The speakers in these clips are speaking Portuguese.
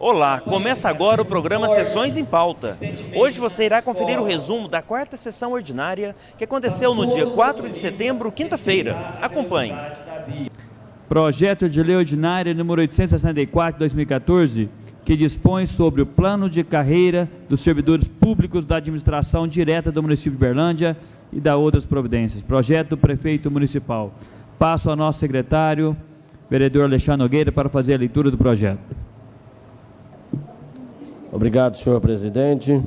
Olá, começa agora o programa Sessões em Pauta. Hoje você irá conferir o resumo da quarta sessão ordinária que aconteceu no dia 4 de setembro, quinta-feira. Acompanhe. Projeto de Lei Ordinária número 864 de 2014, que dispõe sobre o plano de carreira dos servidores públicos da administração direta do município de Uberlândia e da outras providências. Projeto do prefeito municipal. Passo ao nosso secretário, vereador Alexandre Nogueira, para fazer a leitura do projeto. Obrigado, senhor presidente.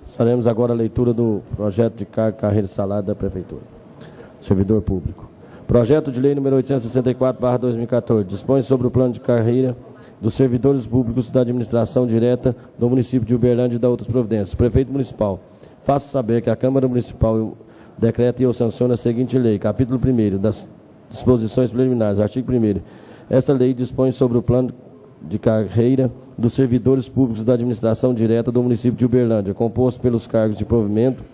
Faremos agora a leitura do projeto de carreira e salário da prefeitura. Servidor público. Projeto de lei número 864/2014 dispõe sobre o plano de carreira dos servidores públicos da administração direta do município de Uberlândia e da outras providências. Prefeito municipal, faço saber que a Câmara Municipal decreta e eu sanciono a seguinte lei. Capítulo 1º das disposições preliminares. Artigo 1º. Esta lei dispõe sobre o plano de carreira dos servidores públicos da administração direta do município de Uberlândia, composto pelos cargos de provimento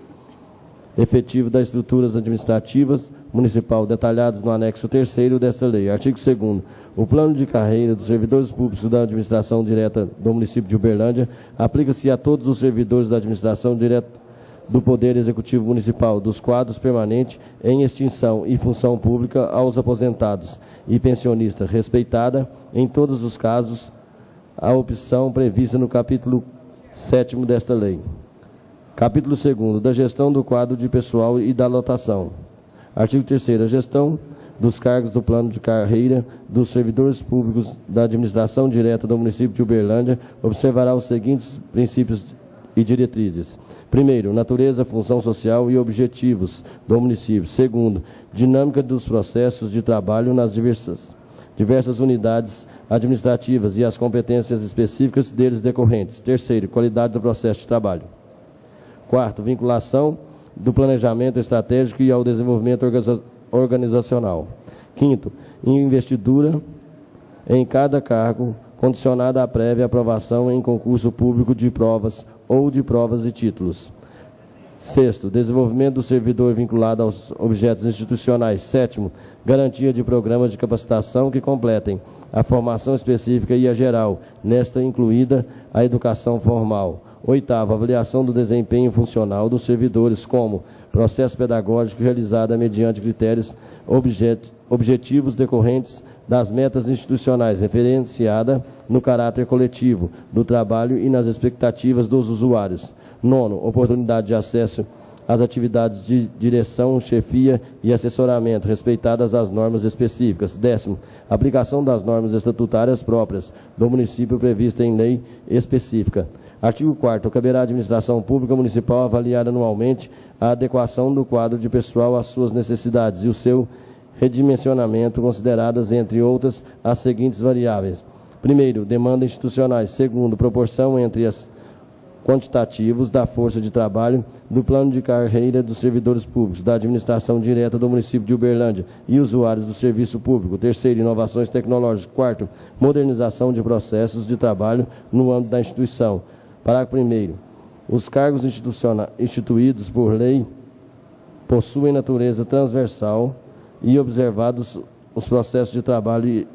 efetivo das estruturas administrativas municipal, detalhados no anexo 3º desta lei. Artigo 2º. O plano de carreira dos servidores públicos da administração direta do município de Uberlândia aplica-se a todos os servidores da administração direta do Poder Executivo Municipal, dos quadros permanentes em extinção e função pública aos aposentados e pensionistas, respeitada, em todos os casos, a opção prevista no capítulo 7º desta lei. Capítulo 2º, da gestão do quadro de pessoal e da lotação. Artigo 3º, a gestão dos cargos do plano de carreira dos servidores públicos da administração direta do município de Uberlândia observará os seguintes princípios e diretrizes. Primeiro, natureza, função social e objetivos do município. Segundo, dinâmica dos processos de trabalho nas diversas unidades administrativas e as competências específicas deles decorrentes. Terceiro, qualidade do processo de trabalho. Quarto, vinculação do planejamento estratégico e ao desenvolvimento organizacional. Quinto, investidura em cada cargo condicionada à prévia aprovação em concurso público de provas ou de provas e títulos. Sexto, desenvolvimento do servidor vinculado aos objetos institucionais. Sétimo, garantia de programas de capacitação que completem a formação específica e a geral, nesta incluída a educação formal. Oitavo, avaliação do desempenho funcional dos servidores, como processo pedagógico realizado mediante critérios objetivos decorrentes das metas institucionais, referenciada no caráter coletivo do trabalho e nas expectativas dos usuários. Nono, oportunidade de acesso às atividades de direção, chefia e assessoramento, respeitadas as normas específicas. Décimo, aplicação das normas estatutárias próprias do município prevista em lei específica. Artigo 4º. Caberá à administração pública municipal avaliar anualmente a adequação do quadro de pessoal às suas necessidades e o seu redimensionamento, consideradas, entre outras, as seguintes variáveis. Primeiro, demanda institucionais. Segundo, proporção entre as quantitativos da força de trabalho do plano de carreira dos servidores públicos da administração direta do município de Uberlândia e usuários do serviço público. Terceiro, inovações tecnológicas. Quarto, modernização de processos de trabalho no âmbito da instituição. Parágrafo 1º. Os cargos instituídos por lei possuem natureza transversal e observados os processos de trabalho e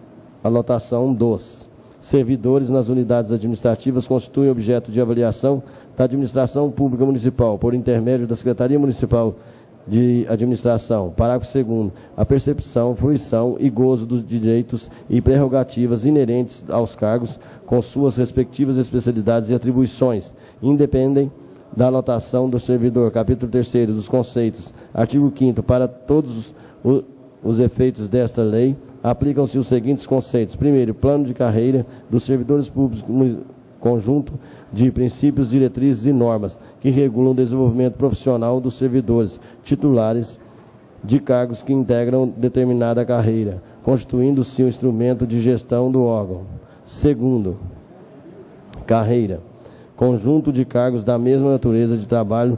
a lotação dos servidores nas unidades administrativas constituem objeto de avaliação da administração pública municipal por intermédio da Secretaria Municipal de Administração. Parágrafo 2º. A percepção, fruição e gozo dos direitos e prerrogativas inerentes aos cargos, com suas respectivas especialidades e atribuições, independem da lotação do servidor. Capítulo 3º dos conceitos. Artigo 5º. Para todos os efeitos desta lei, aplicam-se os seguintes conceitos. Primeiro, plano de carreira dos servidores públicos, conjunto de princípios, diretrizes e normas que regulam o desenvolvimento profissional dos servidores titulares de cargos que integram determinada carreira, constituindo-se um instrumento de gestão do órgão. Segundo, carreira, conjunto de cargos da mesma natureza de trabalho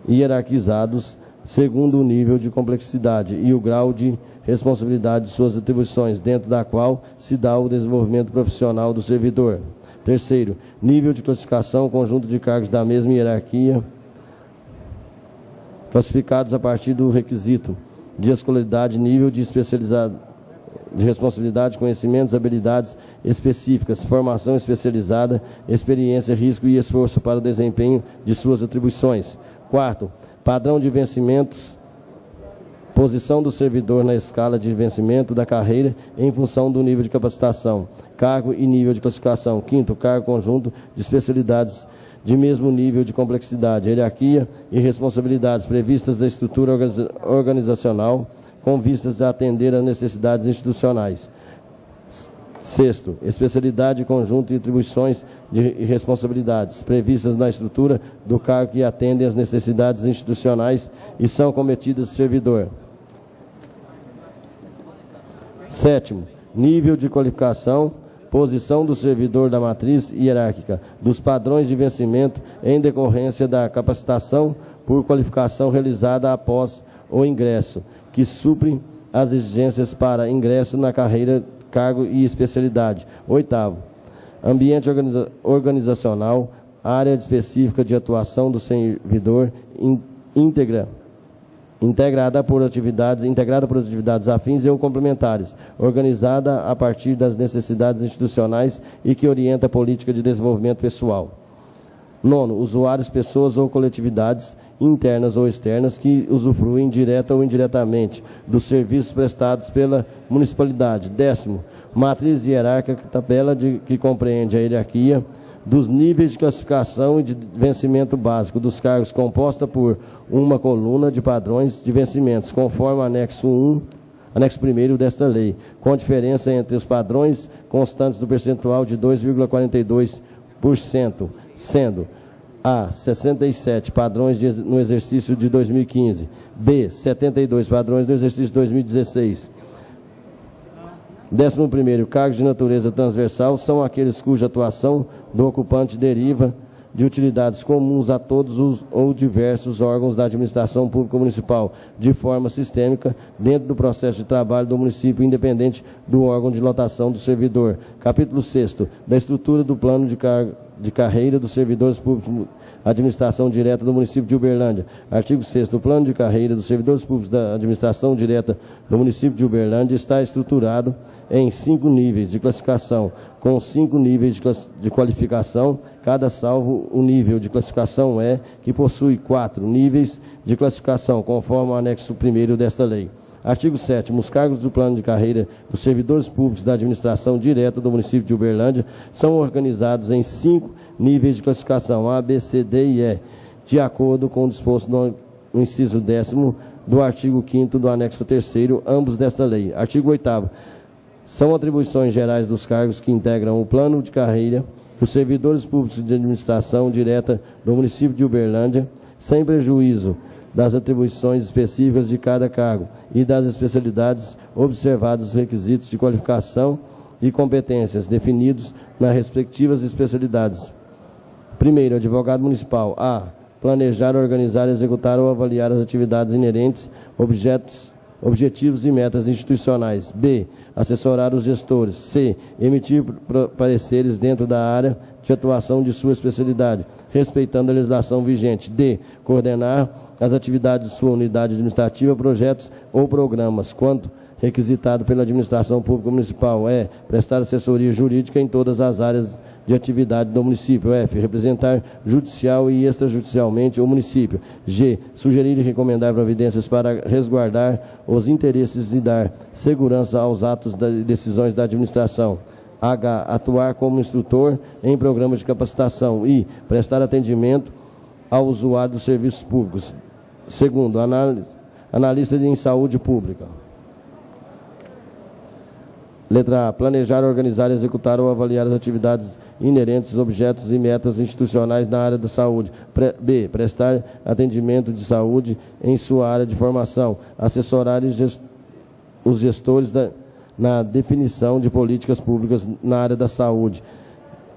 hierarquizados segundo o nível de complexidade e o grau de responsabilidade de suas atribuições, dentro da qual se dá o desenvolvimento profissional do servidor. Terceiro, nível de classificação, conjunto de cargos da mesma hierarquia, classificados a partir do requisito de escolaridade, nível de de responsabilidade, conhecimentos, habilidades específicas, formação especializada, experiência, risco e esforço para o desempenho de suas atribuições. Quarto, padrão de vencimentos, posição do servidor na escala de vencimento da carreira em função do nível de capacitação, cargo e nível de classificação. Quinto, cargo conjunto de especialidades de mesmo nível de complexidade, hierarquia e responsabilidades previstas da estrutura organizacional com vistas a atender às necessidades institucionais. Sexto, especialidade, conjunto e atribuições e responsabilidades previstas na estrutura do cargo que atendem às necessidades institucionais e são cometidas servidor. Sétimo, nível de qualificação, posição do servidor da matriz hierárquica, dos padrões de vencimento em decorrência da capacitação por qualificação realizada após o ingresso, que suprem as exigências para ingresso na carreira, cargo e especialidade. Oitavo, ambiente organizacional, área específica de atuação do servidor integrada por atividades afins ou complementares, organizada a partir das necessidades institucionais e que orienta a política de desenvolvimento pessoal. Nono, usuários, pessoas ou coletividades internas ou externas que usufruem direta ou indiretamente dos serviços prestados pela municipalidade. Décimo, matriz hierárquica, tabela que compreende a hierarquia dos níveis de classificação e de vencimento básico dos cargos, composta por uma coluna de padrões de vencimentos, conforme o anexo 1º desta lei, com diferença entre os padrões constantes do percentual de 2,42%, sendo A, 67 padrões no exercício de 2015, B, 72 padrões no exercício de 2016. 11º, cargos de natureza transversal são aqueles cuja atuação do ocupante deriva de utilidades comuns a todos os ou diversos órgãos da administração pública municipal, de forma sistêmica, dentro do processo de trabalho do município, independente do órgão de lotação do servidor. Capítulo 6º, da estrutura do plano de carreira dos servidores públicos, administração direta do município de Uberlândia. Artigo 6º, o plano de carreira dos servidores públicos da administração direta do município de Uberlândia está estruturado em 5 níveis de classificação, com 5 níveis de qualificação, cada salvo o nível de classificação E, que possui 4 níveis de classificação, conforme o anexo 1º desta lei. Artigo 7º, os cargos do plano de carreira dos servidores públicos da administração direta do município de Uberlândia são organizados em 5 níveis de classificação, A, B, C, D e E, de acordo com o disposto no inciso 10º do artigo 5º do anexo 3º, ambos desta lei. Artigo 8º, são atribuições gerais dos cargos que integram o plano de carreira dos servidores públicos de administração direta do município de Uberlândia, sem prejuízo das atribuições específicas de cada cargo e das especialidades, observados os requisitos de qualificação e competências definidos nas respectivas especialidades. Primeiro, advogado municipal. A. Planejar, organizar, executar ou avaliar as atividades inerentes, objetivos e metas institucionais. B. Assessorar os gestores. C. Emitir pareceres dentro da área de atuação de sua especialidade, respeitando a legislação vigente. D. Coordenar as atividades de sua unidade administrativa, projetos ou programas, quanto requisitado pela administração pública municipal. E. Prestar assessoria jurídica em todas as áreas de atividade do município. F. Representar judicial e extrajudicialmente o município. G. Sugerir e recomendar providências para resguardar os interesses e dar segurança aos atos e decisões da administração. H. Atuar como instrutor em programas de capacitação. I. Prestar atendimento ao usuário dos serviços públicos. Segundo, analista em saúde pública. Letra A. Planejar, organizar, executar ou avaliar as atividades inerentes, objetos e metas institucionais na área da saúde. B. Prestar atendimento de saúde em sua área de formação. Assessorar os gestores na definição de políticas públicas na área da saúde.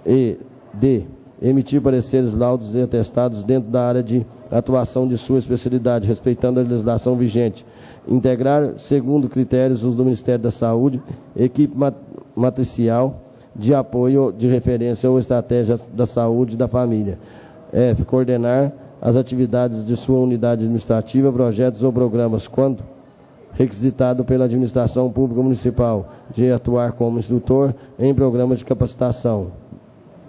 E. D. Emitir pareceres, laudos e atestados dentro da área de atuação de sua especialidade, respeitando a legislação vigente. Integrar, segundo critérios, os do Ministério da Saúde, equipe matricial de apoio de referência ou estratégia da saúde da família. F. Coordenar as atividades de sua unidade administrativa, projetos ou programas, quanto requisitado pela administração pública municipal. G, atuar como instrutor em programas de capacitação.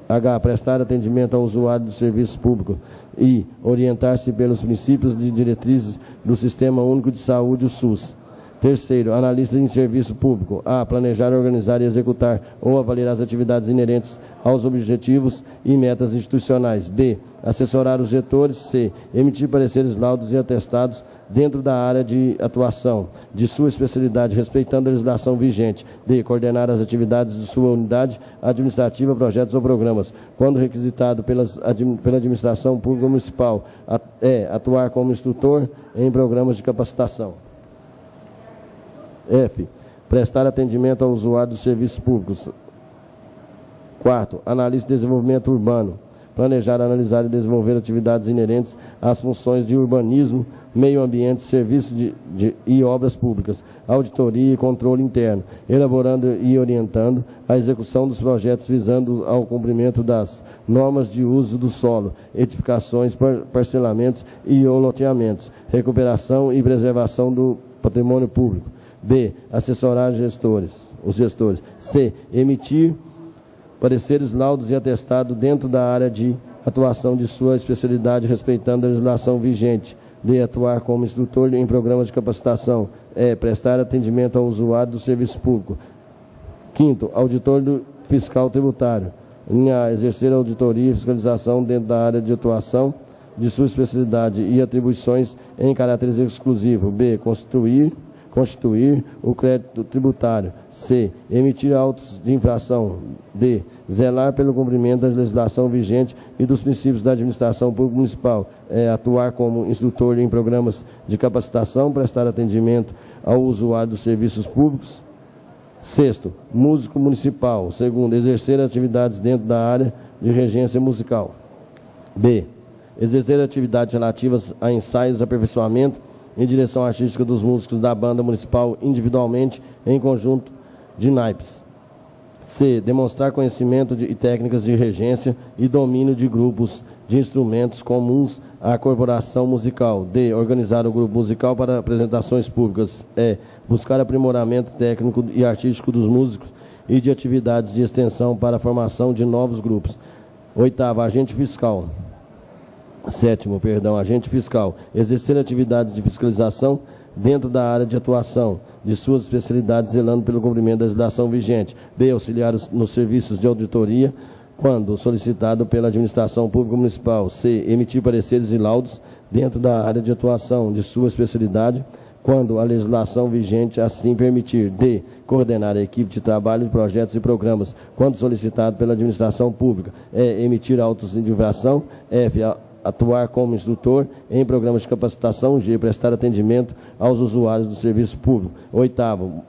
H, prestar atendimento ao usuário do serviço público. I, orientar-se pelos princípios e diretrizes do Sistema Único de Saúde, o SUS. Terceiro, analista em serviço público. A, planejar, organizar e executar ou avaliar as atividades inerentes aos objetivos e metas institucionais. B, assessorar os gestores. C, emitir pareceres, laudos e atestados dentro da área de atuação de sua especialidade, respeitando a legislação vigente. D, coordenar as atividades de sua unidade administrativa, projetos ou programas, quando requisitado pela administração pública municipal. E, atuar como instrutor em programas de capacitação. F, prestar atendimento ao usuário dos serviços públicos. Quarto, analista de desenvolvimento urbano. Planejar, analisar e desenvolver atividades inerentes às funções de urbanismo, meio ambiente, serviços e obras públicas, auditoria e controle interno, elaborando e orientando a execução dos projetos visando ao cumprimento das normas de uso do solo, edificações, parcelamentos e loteamentos, recuperação e preservação do patrimônio público. B, assessorar os gestores. C, emitir pareceres, laudos e atestados dentro da área de atuação de sua especialidade, respeitando a legislação vigente. D, atuar como instrutor em programas de capacitação. E, prestar atendimento ao usuário do serviço público. Quinto, auditor fiscal tributário. Linha A, exercer auditoria e fiscalização dentro da área de atuação de sua especialidade e atribuições em caráter exclusivo. B, constituir o crédito tributário. C, emitir autos de infração. D, zelar pelo cumprimento da legislação vigente e dos princípios da administração pública municipal. E, atuar como instrutor em programas de capacitação, prestar atendimento ao usuário dos serviços públicos. Sexto, músico municipal. Segundo, exercer atividades dentro da área de regência musical. B, exercer atividades relativas a ensaios, aperfeiçoamento em direção artística dos músicos da banda municipal individualmente em conjunto de naipes. C, demonstrar conhecimento e técnicas de regência e domínio de grupos de instrumentos comuns à corporação musical. D, organizar o grupo musical para apresentações públicas. E, buscar aprimoramento técnico e artístico dos músicos e de atividades de extensão para a formação de novos grupos. Oitavo, agente fiscal. Sétimo, agente fiscal. Exercer atividades de fiscalização dentro da área de atuação de suas especialidades, zelando pelo cumprimento da legislação vigente. B, auxiliar nos serviços de auditoria, quando solicitado pela administração pública municipal. C, emitir pareceres e laudos dentro da área de atuação de sua especialidade, quando a legislação vigente assim permitir. D, coordenar a equipe de trabalho de projetos e programas, quando solicitado pela administração pública. E, emitir autos de infração. F, atuar como instrutor em programas de capacitação. G, prestar atendimento aos usuários do serviço público. Oitavo,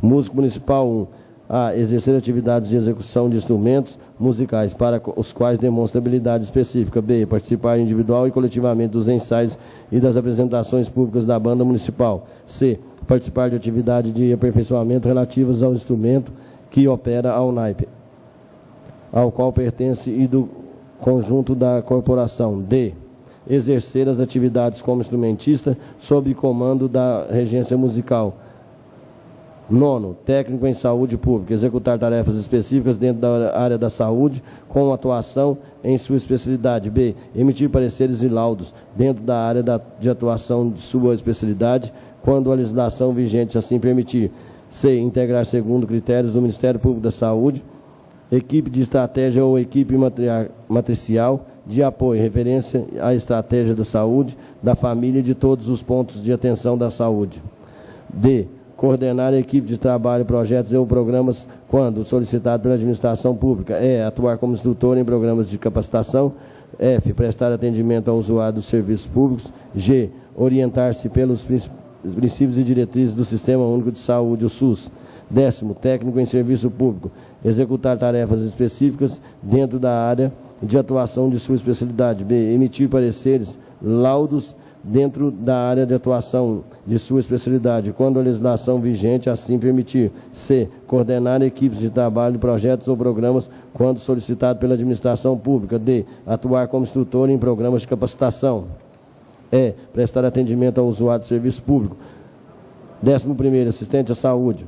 músico municipal 1. A, exercer atividades de execução de instrumentos musicais para os quais demonstra habilidade específica. B, participar individual e coletivamente dos ensaios e das apresentações públicas da banda municipal. C, participar de atividade de aperfeiçoamento relativas ao instrumento que opera ao naipe, ao qual pertence e do conjunto da corporação. D, exercer as atividades como instrumentista sob comando da regência musical. Nono, técnico em saúde pública, executar tarefas específicas dentro da área da saúde com atuação em sua especialidade. B, emitir pareceres e laudos dentro da área de atuação de sua especialidade, quando a legislação vigente assim permitir. C, integrar segundo critérios do Ministério Público da Saúde, equipe de estratégia ou equipe matricial de apoio, referência à estratégia da saúde, da família e de todos os pontos de atenção da saúde. D, coordenar a equipe de trabalho, projetos ou programas quando solicitado pela administração pública. E, atuar como instrutor em programas de capacitação. F, prestar atendimento ao usuário dos serviços públicos. G, orientar-se pelos princípios e diretrizes do Sistema Único de Saúde, o SUS. 10º, técnico em serviço público, executar tarefas específicas dentro da área de atuação de sua especialidade. B, emitir pareceres, laudos dentro da área de atuação de sua especialidade, quando a legislação vigente assim permitir. C, coordenar equipes de trabalho, projetos ou programas, quando solicitado pela administração pública. D, atuar como instrutor em programas de capacitação. E, prestar atendimento ao usuário de serviço público, 11º, assistente à saúde.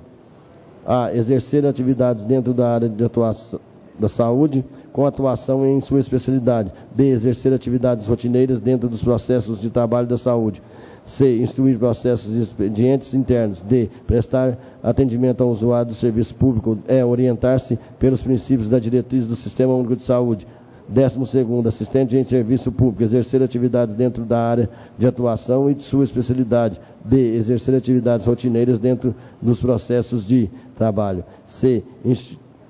A. Exercer atividades dentro da área de atuação da saúde, com atuação em sua especialidade. B. Exercer atividades rotineiras dentro dos processos de trabalho da saúde. C. Instruir processos e expedientes internos. D. Prestar atendimento ao usuário do serviço público. E. Orientar-se pelos princípios da diretriz do Sistema Único de Saúde. 12º, assistente em serviço público, exercer atividades dentro da área de atuação e de sua especialidade. B. Exercer atividades rotineiras dentro dos processos de trabalho. C.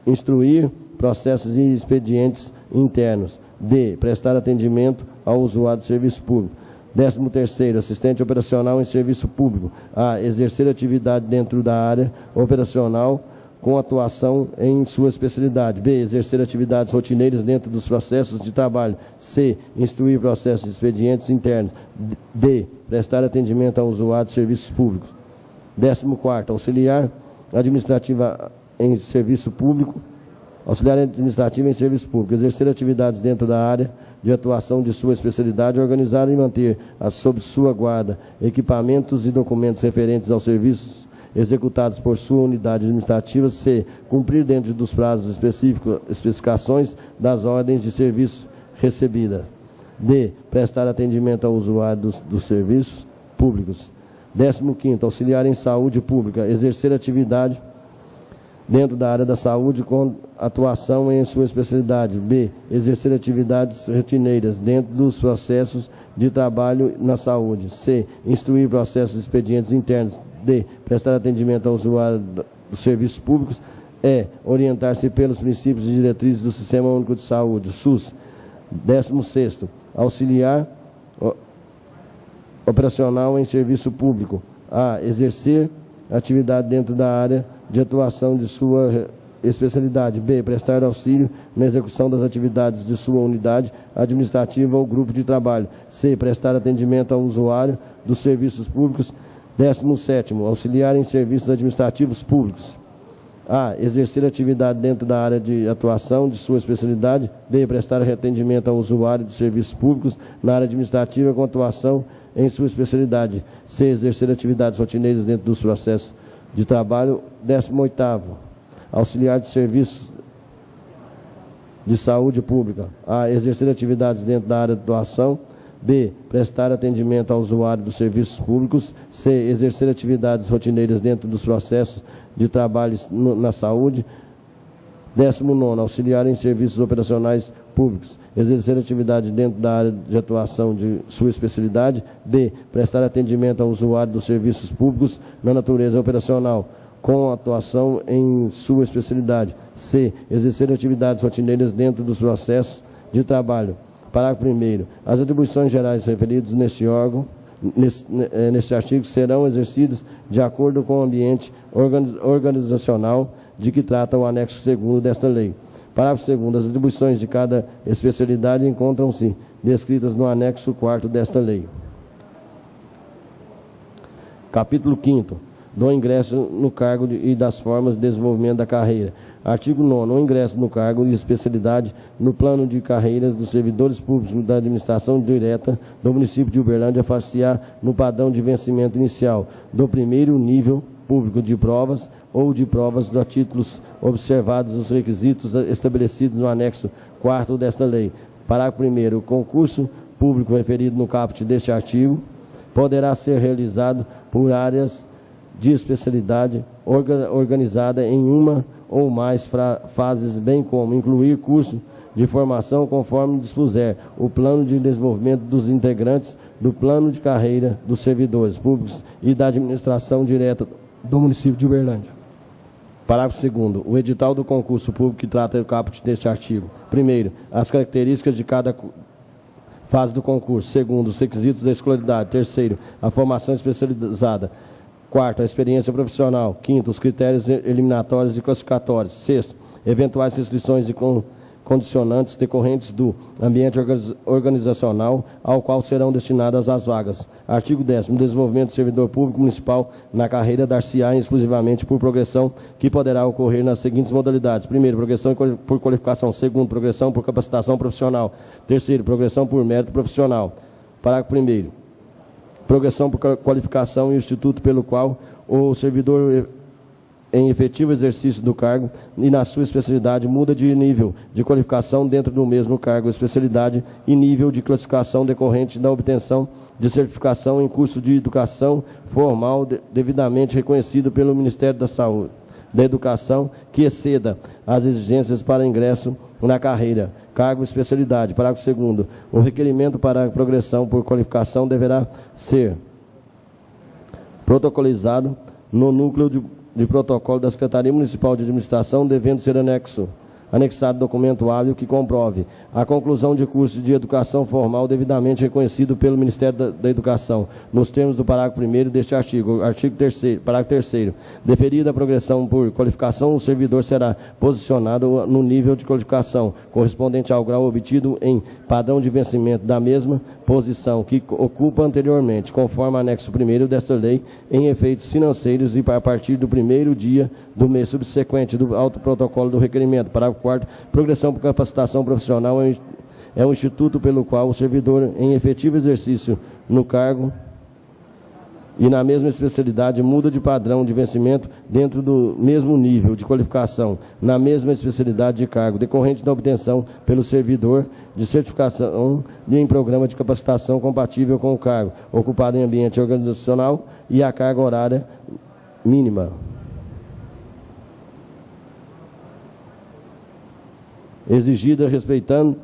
Instruir processos e expedientes internos. D. Prestar atendimento ao usuário do serviço público. 13º, assistente operacional em serviço público. A. Exercer atividade dentro da área operacional com atuação em sua especialidade. B. Exercer atividades rotineiras dentro dos processos de trabalho. C. Instruir processos e expedientes internos. D. Prestar atendimento ao usuário de serviços públicos. 14º, auxiliar administrativa em serviço público. Auxiliar administrativo em serviço público, exercer atividades dentro da área de atuação de sua especialidade, organizar e manter, sob sua guarda, equipamentos e documentos referentes aos serviços executados por sua unidade administrativa. C. Cumprir dentro dos prazos específicos especificações das ordens de serviço recebidas. D. Prestar atendimento ao usuário dos serviços públicos. 15º, auxiliar em saúde pública, exercer atividade dentro da área da saúde com atuação em sua especialidade. B. Exercer atividades rotineiras dentro dos processos de trabalho na saúde. C. Instruir processos expedientes internos. D. Prestar atendimento ao usuário dos serviços públicos. E. Orientar-se pelos princípios e diretrizes do Sistema Único de Saúde, SUS. 16º, auxiliar operacional em serviço público. A. Exercer atividade dentro da área de atuação de sua especialidade. B. Prestar auxílio na execução das atividades de sua unidade administrativa ou grupo de trabalho. C. Prestar atendimento ao usuário dos serviços públicos. 17º, auxiliar em serviços administrativos públicos. A. Exercer atividade dentro da área de atuação de sua especialidade. B. Prestar atendimento ao usuário dos serviços públicos na área administrativa com atuação em sua especialidade. C. Exercer atividades rotineiras dentro dos processos de trabalho. 18º, auxiliar de serviços de saúde pública. A. Exercer atividades dentro da área de atuação. B. Prestar atendimento ao usuário dos serviços públicos. C. Exercer atividades rotineiras dentro dos processos de trabalho na saúde. 19º, auxiliar em serviços operacionais públicos. Exercer atividade dentro da área de atuação de sua especialidade. D. Prestar atendimento ao usuário dos serviços públicos na natureza operacional, com atuação em sua especialidade. C. Exercer atividades rotineiras dentro dos processos de trabalho. Parágrafo 1º. As atribuições gerais referidas neste órgão, neste artigo, serão exercidas de acordo com o ambiente organizacional de que trata o anexo 2º desta lei. Parágrafo 2º. As atribuições de cada especialidade encontram-se descritas no anexo 4º desta lei. Capítulo 5º. Do ingresso no cargo e das formas de desenvolvimento da carreira. Artigo 9º. O ingresso no cargo e especialidade no plano de carreiras dos servidores públicos da administração direta do município de Uberlândia far-se-á no padrão de vencimento inicial do primeiro nível público de provas ou de provas a títulos observados os requisitos estabelecidos no anexo 4º desta lei. Parágrafo 1º. O concurso público referido no caput deste artigo poderá ser realizado por áreas de especialidade organizada em uma ou mais fases, bem como incluir curso de formação conforme dispuser o plano de desenvolvimento dos integrantes do plano de carreira dos servidores públicos e da administração direta do município de Uberlândia. Parágrafo 2º. O edital do concurso público que trata o caput deste artigo. Primeiro, as características de cada fase do concurso. Segundo, os requisitos da escolaridade. Terceiro, a formação especializada. Quarto, a experiência profissional. Quinto, os critérios eliminatórios e classificatórios. Sexto, eventuais restrições e condicionantes decorrentes do ambiente organizacional ao qual serão destinadas as vagas. Artigo 10º. O desenvolvimento do servidor público municipal na carreira dar-se-á exclusivamente por progressão que poderá ocorrer nas seguintes modalidades. Primeiro, progressão por qualificação. Segundo, progressão por capacitação profissional. Terceiro, progressão por mérito profissional. Parágrafo 1º. progressão por qualificação e instituto pelo qual o servidor em efetivo exercício do cargo e na sua especialidade muda de nível de qualificação dentro do mesmo cargo, especialidade e nível de classificação decorrente da obtenção de certificação em curso de educação formal devidamente reconhecido pelo Ministério da Educação que exceda as exigências para ingresso na carreira, cargo e especialidade. Parágrafo 2º. O requerimento para a progressão por qualificação deverá ser protocolizado no núcleo de protocolo da Secretaria Municipal de Administração, devendo ser anexado documento hábil que comprove a conclusão de curso de educação formal devidamente reconhecido pelo Ministério da Educação, nos termos do parágrafo 1º deste artigo. Artigo 3º, parágrafo 3º. Deferida a progressão por qualificação, o servidor será posicionado no nível de qualificação correspondente ao grau obtido em padrão de vencimento da mesma posição que ocupa anteriormente, conforme anexo 1º desta lei, em efeitos financeiros e a partir do primeiro dia do mês subsequente do auto protocolo do requerimento. Parágrafo 4º, progressão por capacitação profissional é um instituto pelo qual o servidor em efetivo exercício no cargo e na mesma especialidade muda de padrão de vencimento dentro do mesmo nível de qualificação, na mesma especialidade de cargo, decorrente da obtenção pelo servidor de certificação em programa de capacitação compatível com o cargo, ocupado em ambiente organizacional e a carga horária mínima. Exigida respeitando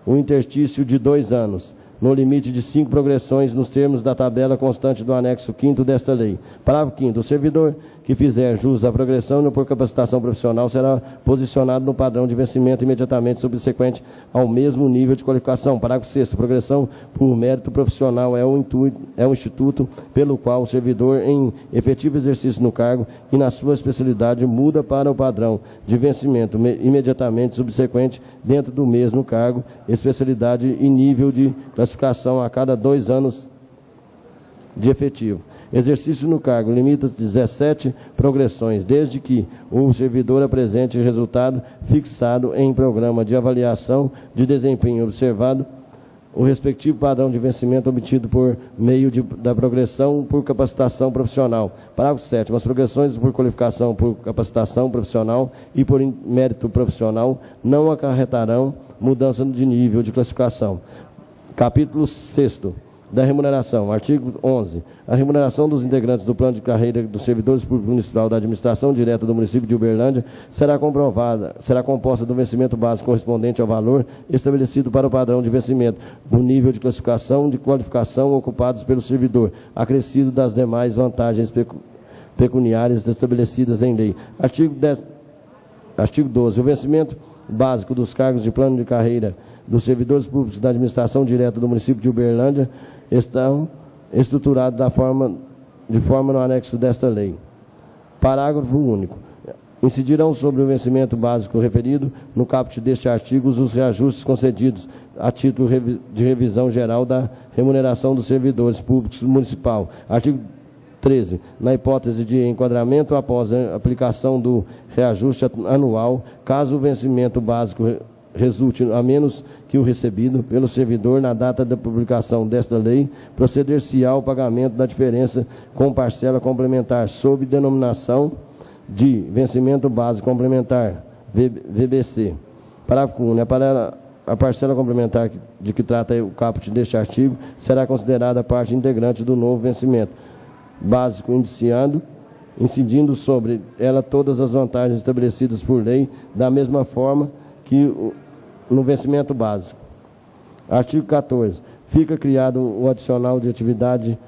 o interstício de 2 anos, no limite de 5 progressões nos termos da tabela constante do anexo 5º desta lei. Parágrafo 5º. O servidor que fizer jus à progressão por capacitação profissional será posicionado no padrão de vencimento imediatamente subsequente ao mesmo nível de qualificação. Parágrafo 6º. Progressão por mérito profissional é o instituto pelo qual o servidor em efetivo exercício no cargo e na sua especialidade muda para o padrão de vencimento imediatamente subsequente dentro do mesmo cargo, especialidade e nível de classificação a cada 2 anos de efetivo. Exercício no cargo limita 17 progressões, desde que o servidor apresente resultado fixado em programa de avaliação de desempenho observado o respectivo padrão de vencimento obtido por meio da progressão por capacitação profissional. Parágrafo 7º. As progressões por qualificação por capacitação profissional e por mérito profissional não acarretarão mudança de nível de classificação. Capítulo 6º. Da remuneração. Artigo 11. A remuneração dos integrantes do plano de carreira dos servidores públicos municipal da administração direta do município de Uberlândia será composta do vencimento básico correspondente ao valor estabelecido para o padrão de vencimento do nível de classificação de qualificação ocupados pelo servidor, acrescido das demais vantagens pecuniárias estabelecidas em lei. Artigo 12. O vencimento básico dos cargos de plano de carreira dos servidores públicos da administração direta do município de Uberlândia estão estruturados de forma no anexo desta lei. Parágrafo único. Incidirão sobre o vencimento básico referido no caput deste artigo os reajustes concedidos a título de revisão geral da remuneração dos servidores públicos municipal. Artigo 13. Na hipótese de enquadramento após a aplicação do reajuste anual, caso o vencimento básico resulte a menos que o recebido pelo servidor na data da publicação desta lei, proceder-se ao pagamento da diferença com parcela complementar sob denominação de vencimento básico complementar, VBC. Parágrafo 1. A parcela complementar de que trata o caput deste artigo será considerada parte integrante do novo vencimento básico incidindo sobre ela todas as vantagens estabelecidas por lei, da mesma forma que no vencimento básico. Artigo 14. Fica criado o adicional de atividade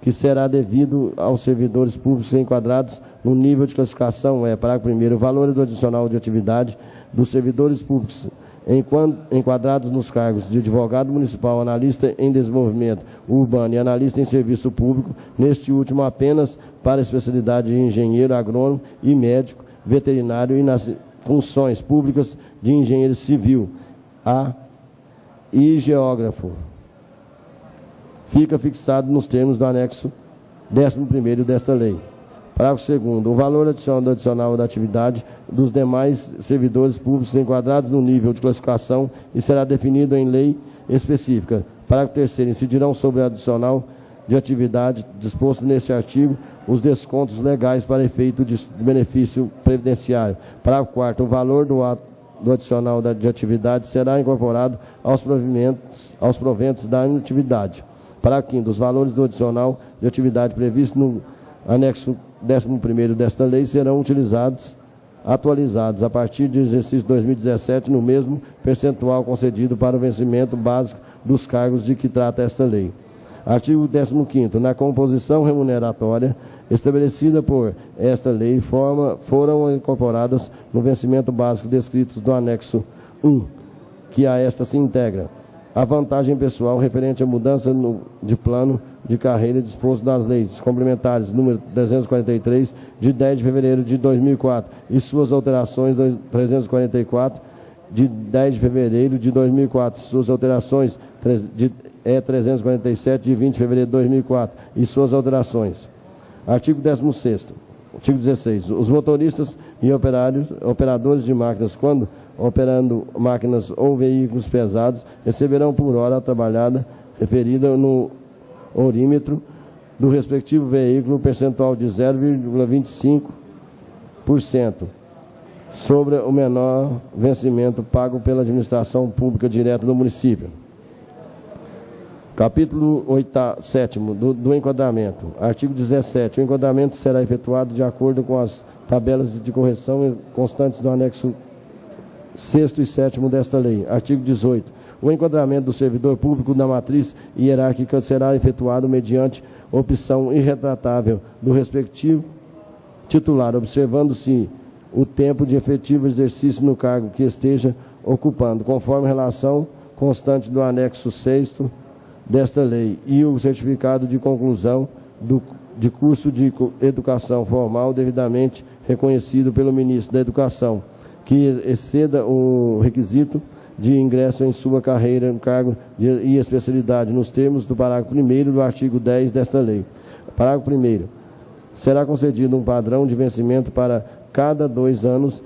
que será devido aos servidores públicos enquadrados no nível de classificação. Parágrafo 1º. O valor do adicional de atividade dos servidores públicos enquadrados nos cargos de advogado municipal, analista em desenvolvimento urbano e analista em serviço público, neste último apenas para a especialidade de engenheiro agrônomo e médico veterinário e nas funções públicas de engenheiro civil e geógrafo. Fica fixado nos termos do anexo 11º desta lei. Parágrafo 2º. O valor adicional da atividade dos demais servidores públicos enquadrados no nível de classificação e será definido em lei específica. Parágrafo 3º. Incidirão sobre o adicional de atividade disposto neste artigo os descontos legais para efeito de benefício previdenciário. Parágrafo 4º. O valor do adicional de atividade será incorporado aos proventos da atividade. Parágrafo 5º. Os valores do adicional de atividade previsto no anexo 11º desta lei serão atualizados a partir de exercício 2017 no mesmo percentual concedido para o vencimento básico dos cargos de que trata esta lei. Artigo 15º. Na composição remuneratória estabelecida por esta lei, foram incorporadas no vencimento básico descritos do anexo 1, que a esta se integra: a vantagem pessoal referente à mudança de plano de carreira disposto nas leis complementares número 343, de 10 de fevereiro de 2004, e suas alterações 344, de 10 de fevereiro de 2004, suas alterações 347, de 20 de fevereiro de 2004, e suas alterações. Artigo 16º. Artigo 16. Os motoristas e operadores de máquinas, quando operando máquinas ou veículos pesados, receberão por hora trabalhada referida no orímetro do respectivo veículo percentual de 0,25% sobre o menor vencimento pago pela administração pública direta do município. Capítulo 7º do enquadramento. Artigo 17. O enquadramento será efetuado de acordo com as tabelas de correção constantes do anexo 6º e 7º desta lei. Artigo 18. O enquadramento do servidor público na matriz hierárquica será efetuado mediante opção irretratável do respectivo titular, observando-se o tempo de efetivo exercício no cargo que esteja ocupando, conforme relação constante do anexo 6º desta lei, e o certificado de conclusão de curso de educação formal devidamente reconhecido pelo ministro da Educação, que exceda o requisito de ingresso em sua carreira, cargo e especialidade, nos termos do parágrafo 1º do artigo 10 desta lei. Parágrafo 1º. Será concedido um padrão de vencimento para cada 2 anos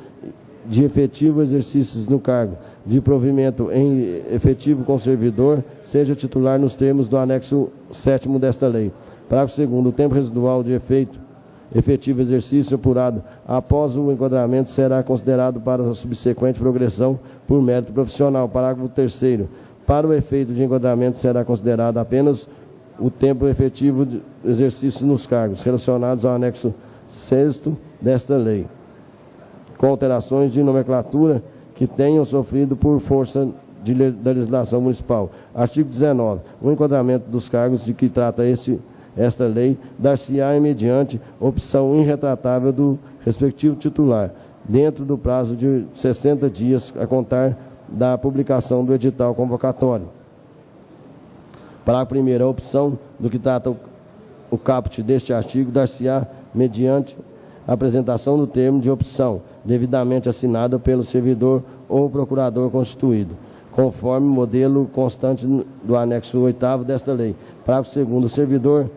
de efetivo exercício no cargo, de provimento em efetivo com servidor, seja titular nos termos do anexo 7º desta lei. Parágrafo 2º. O tempo residual de efetivo exercício apurado após o enquadramento será considerado para a subsequente progressão por mérito profissional. Parágrafo 3º. Para o efeito de enquadramento será considerado apenas o tempo efetivo de exercício nos cargos relacionados ao anexo 6º desta lei, com alterações de nomenclatura que tenham sofrido por força da legislação municipal. Artigo 19. O enquadramento dos cargos de que trata esta lei dar-se-á mediante opção irretratável do respectivo titular, dentro do prazo de 60 dias a contar da publicação do edital convocatório. Parágrafo 1º. A opção do que trata o caput deste artigo dar-se-á mediante apresentação do termo de opção, devidamente assinado pelo servidor ou procurador constituído, conforme modelo constante do anexo 8º desta lei. Parágrafo 2º. O servidor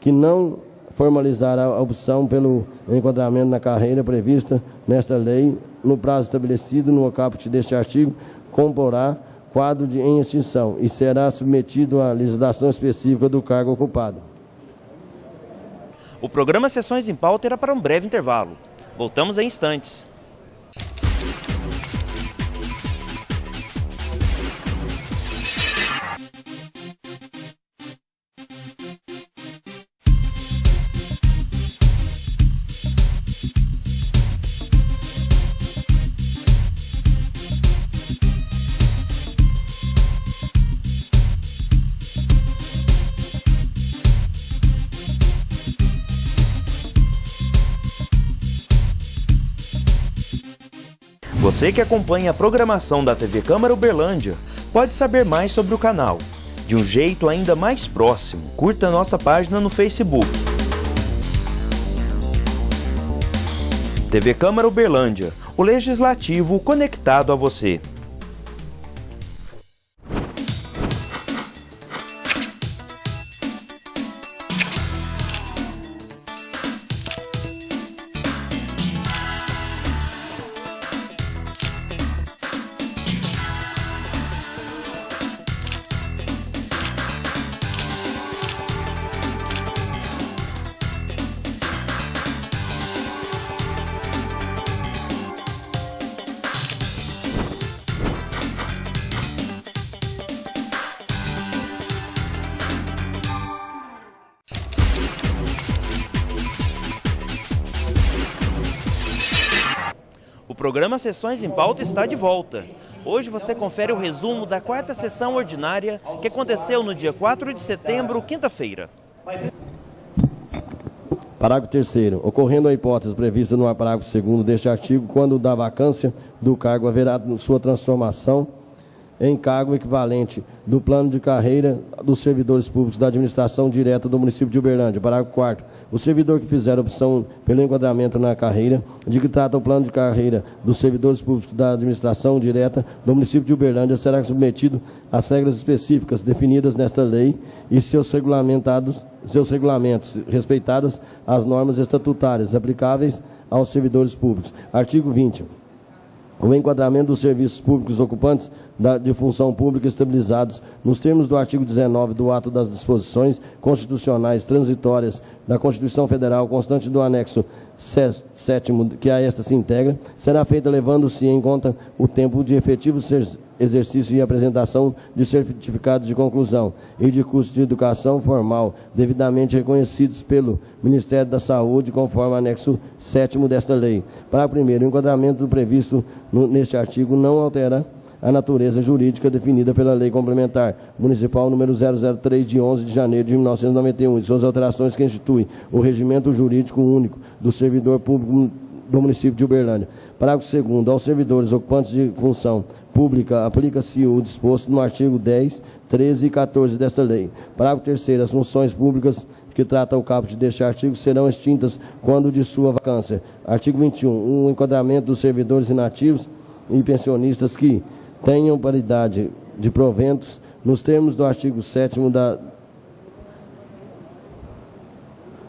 que não formalizar a opção pelo enquadramento na carreira prevista nesta lei, no prazo estabelecido no caput deste artigo, comporá quadro em extinção e será submetido à legislação específica do cargo ocupado. O programa Sessões em Pauta era para um breve intervalo. Voltamos em instantes. Você que acompanha a programação da TV Câmara Uberlândia pode saber mais sobre o canal. De um jeito ainda mais próximo, curta a nossa página no Facebook. TV Câmara Uberlândia, o legislativo conectado a você. O programa Sessões em Pauta está de volta. Hoje você confere o resumo da 4ª sessão ordinária que aconteceu no dia 4 de setembro, quinta-feira. Parágrafo 3º. Ocorrendo a hipótese prevista no parágrafo 2º deste artigo, quando da vacância do cargo haverá sua transformação em cargo equivalente do plano de carreira dos servidores públicos da administração direta do município de Uberlândia. Parágrafo 4º. O servidor que fizer opção pelo enquadramento na carreira, de que trata o plano de carreira dos servidores públicos da administração direta do município de Uberlândia, será submetido às regras específicas definidas nesta lei e seus regulamentos, respeitadas as normas estatutárias aplicáveis aos servidores públicos. Artigo 20. O enquadramento dos serviços públicos ocupantes de função pública estabilizados nos termos do artigo 19 do ato das disposições constitucionais transitórias da Constituição Federal, constante do anexo 7º, que a esta se integra, será feita levando-se em conta o tempo de efetivo exercício e apresentação de certificados de conclusão e de cursos de educação formal, devidamente reconhecidos pelo Ministério da Saúde, conforme o anexo 7º desta lei. Parágrafo 1º. O enquadramento previsto neste artigo não altera a natureza jurídica definida pela Lei Complementar Municipal número 003, de 11 de janeiro de 1991, e suas alterações que instituem o regimento jurídico único do servidor público do município de Uberlândia. Parágrafo 2º. Aos servidores ocupantes de função pública aplica-se o disposto no artigo 10, 13 e 14 desta lei. Parágrafo 3º. As funções públicas que trata o caput deste artigo serão extintas quando de sua vacância. Artigo 21. O enquadramento dos servidores inativos e pensionistas que tenham paridade de proventos nos termos do artigo 7º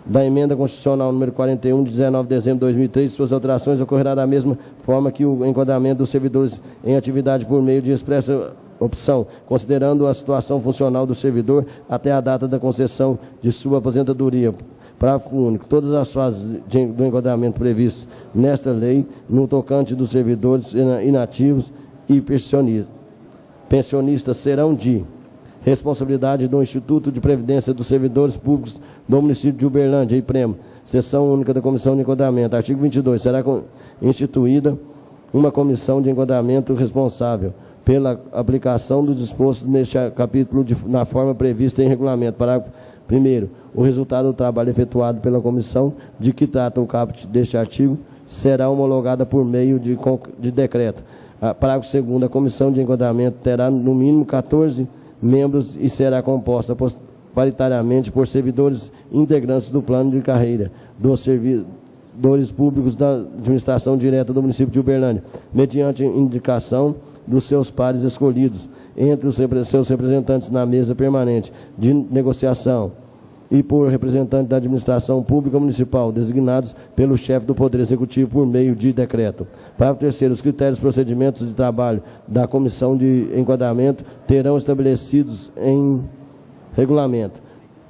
da Emenda Constitucional número 41, de 19 de dezembro de 2003, suas alterações ocorrerá da mesma forma que o enquadramento dos servidores em atividade por meio de expressa opção, considerando a situação funcional do servidor até a data da concessão de sua aposentadoria. Parágrafo único. Todas as fases do enquadramento previstas nesta lei, no tocante dos servidores inativos e pensionistas, serão de responsabilidade do Instituto de Previdência dos Servidores Públicos do município de Uberlândia, IPREMO, seção única da Comissão de Enquadramento. Artigo 22. Será instituída uma comissão de enquadramento responsável pela aplicação do disposto neste capítulo na forma prevista em regulamento. Parágrafo 1º. O resultado do trabalho efetuado pela comissão de que trata o caput deste artigo será homologada por meio de decreto. Parágrafo 2º. A comissão de enquadramento terá no mínimo 14 membros e será composta paritariamente por servidores integrantes do plano de carreira dos servidores públicos da administração direta do município de Uberlândia, mediante indicação dos seus pares escolhidos entre os seus representantes na mesa permanente de negociação e por representante da administração pública municipal, designados pelo chefe do Poder Executivo por meio de decreto. Parágrafo 3º. Os critérios e procedimentos de trabalho da comissão de enquadramento terão estabelecidos em regulamento.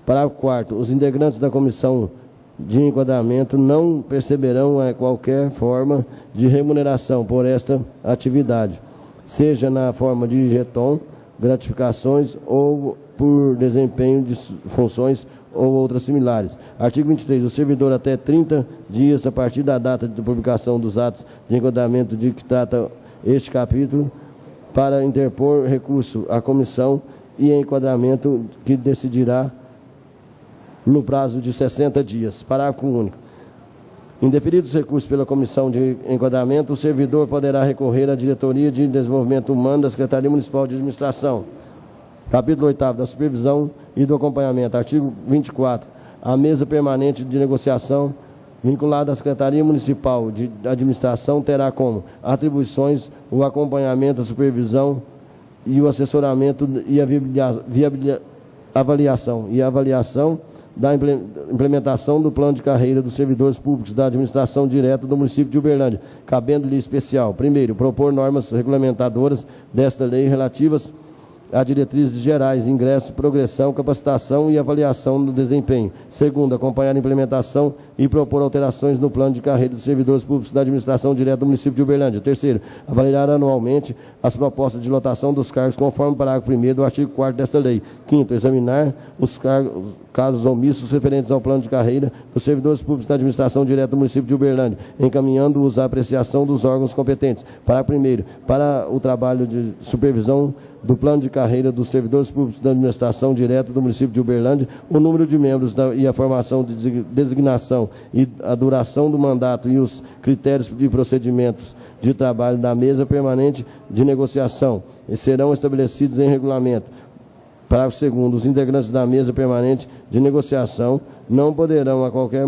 Parágrafo 4º. Os integrantes da comissão de enquadramento não perceberão qualquer forma de remuneração por esta atividade, seja na forma de jeton, gratificações ou por desempenho de funções ou outras similares. Artigo 23. O servidor até 30 dias a partir da data de publicação dos atos de enquadramento de que trata este capítulo para interpor recurso à comissão e enquadramento que decidirá no prazo de 60 dias. Parágrafo único. Indeferidos recursos pela comissão de enquadramento, o servidor poderá recorrer à Diretoria de Desenvolvimento Humano da Secretaria Municipal de Administração. Capítulo 8º, da supervisão e do acompanhamento. Artigo 24. A mesa permanente de negociação vinculada à Secretaria Municipal de Administração terá como atribuições o acompanhamento, a supervisão e o assessoramento e a avaliação da implementação do plano de carreira dos servidores públicos da administração direta do município de Uberlândia, cabendo-lhe especial: primeiro, propor normas regulamentadoras desta lei relativas a diretrizes gerais, ingresso, progressão, capacitação e avaliação do desempenho. Segundo, acompanhar a implementação e propor alterações no plano de carreira dos servidores públicos da administração direta do município de Uberlândia. Terceiro, avaliar anualmente as propostas de lotação dos cargos conforme o parágrafo 1º do artigo 4º desta lei. Quinto, examinar os casos omissos referentes ao plano de carreira dos servidores públicos da administração direta do município de Uberlândia, encaminhando-os à apreciação dos órgãos competentes. Parágrafo 1º, para o trabalho de supervisão do plano de carreira dos servidores públicos da administração direta do município de Uberlândia, o número de membros e a formação de designação e a duração do mandato e os critérios e procedimentos de trabalho da mesa permanente de negociação serão estabelecidos em regulamento. Parágrafo 2º, os integrantes da mesa permanente de negociação não poderão, a qualquer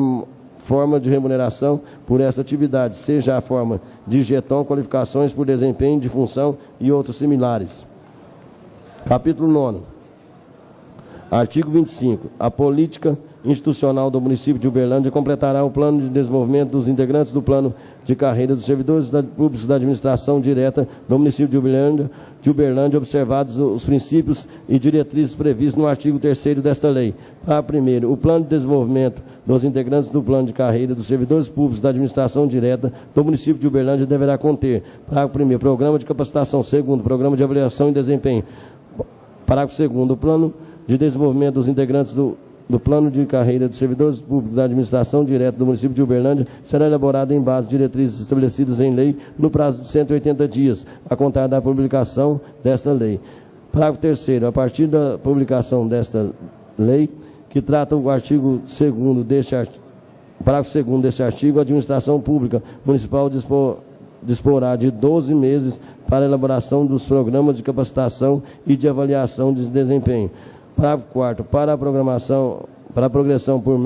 forma de remuneração por esta atividade, seja a forma de jeton, qualificações por desempenho de função e outros similares. Capítulo 9. Artigo 25. A política institucional do município de Uberlândia completará o plano de desenvolvimento dos integrantes do plano de carreira dos servidores públicos da administração direta do município de Uberlândia, observados os princípios e diretrizes previstos no artigo 3º desta lei. Primeiro, o plano de desenvolvimento dos integrantes do plano de carreira dos servidores públicos da administração direta do município de Uberlândia deverá conter: parágrafo 1º, programa de capacitação; segundo, programa de avaliação e desempenho; parágrafo 2º, o plano de desenvolvimento dos integrantes do plano de carreira dos servidores públicos da administração direta do município de Uberlândia será elaborado em base de diretrizes estabelecidas em lei no prazo de 180 dias, a contar da publicação desta lei. Parágrafo 3º, a partir da publicação desta lei, que trata o artigo 2º deste artigo, parágrafo 2º deste artigo, a administração pública municipal disporá de 12 meses para a elaboração dos programas de capacitação e de avaliação de desempenho. Parágrafo 4º, para a progressão por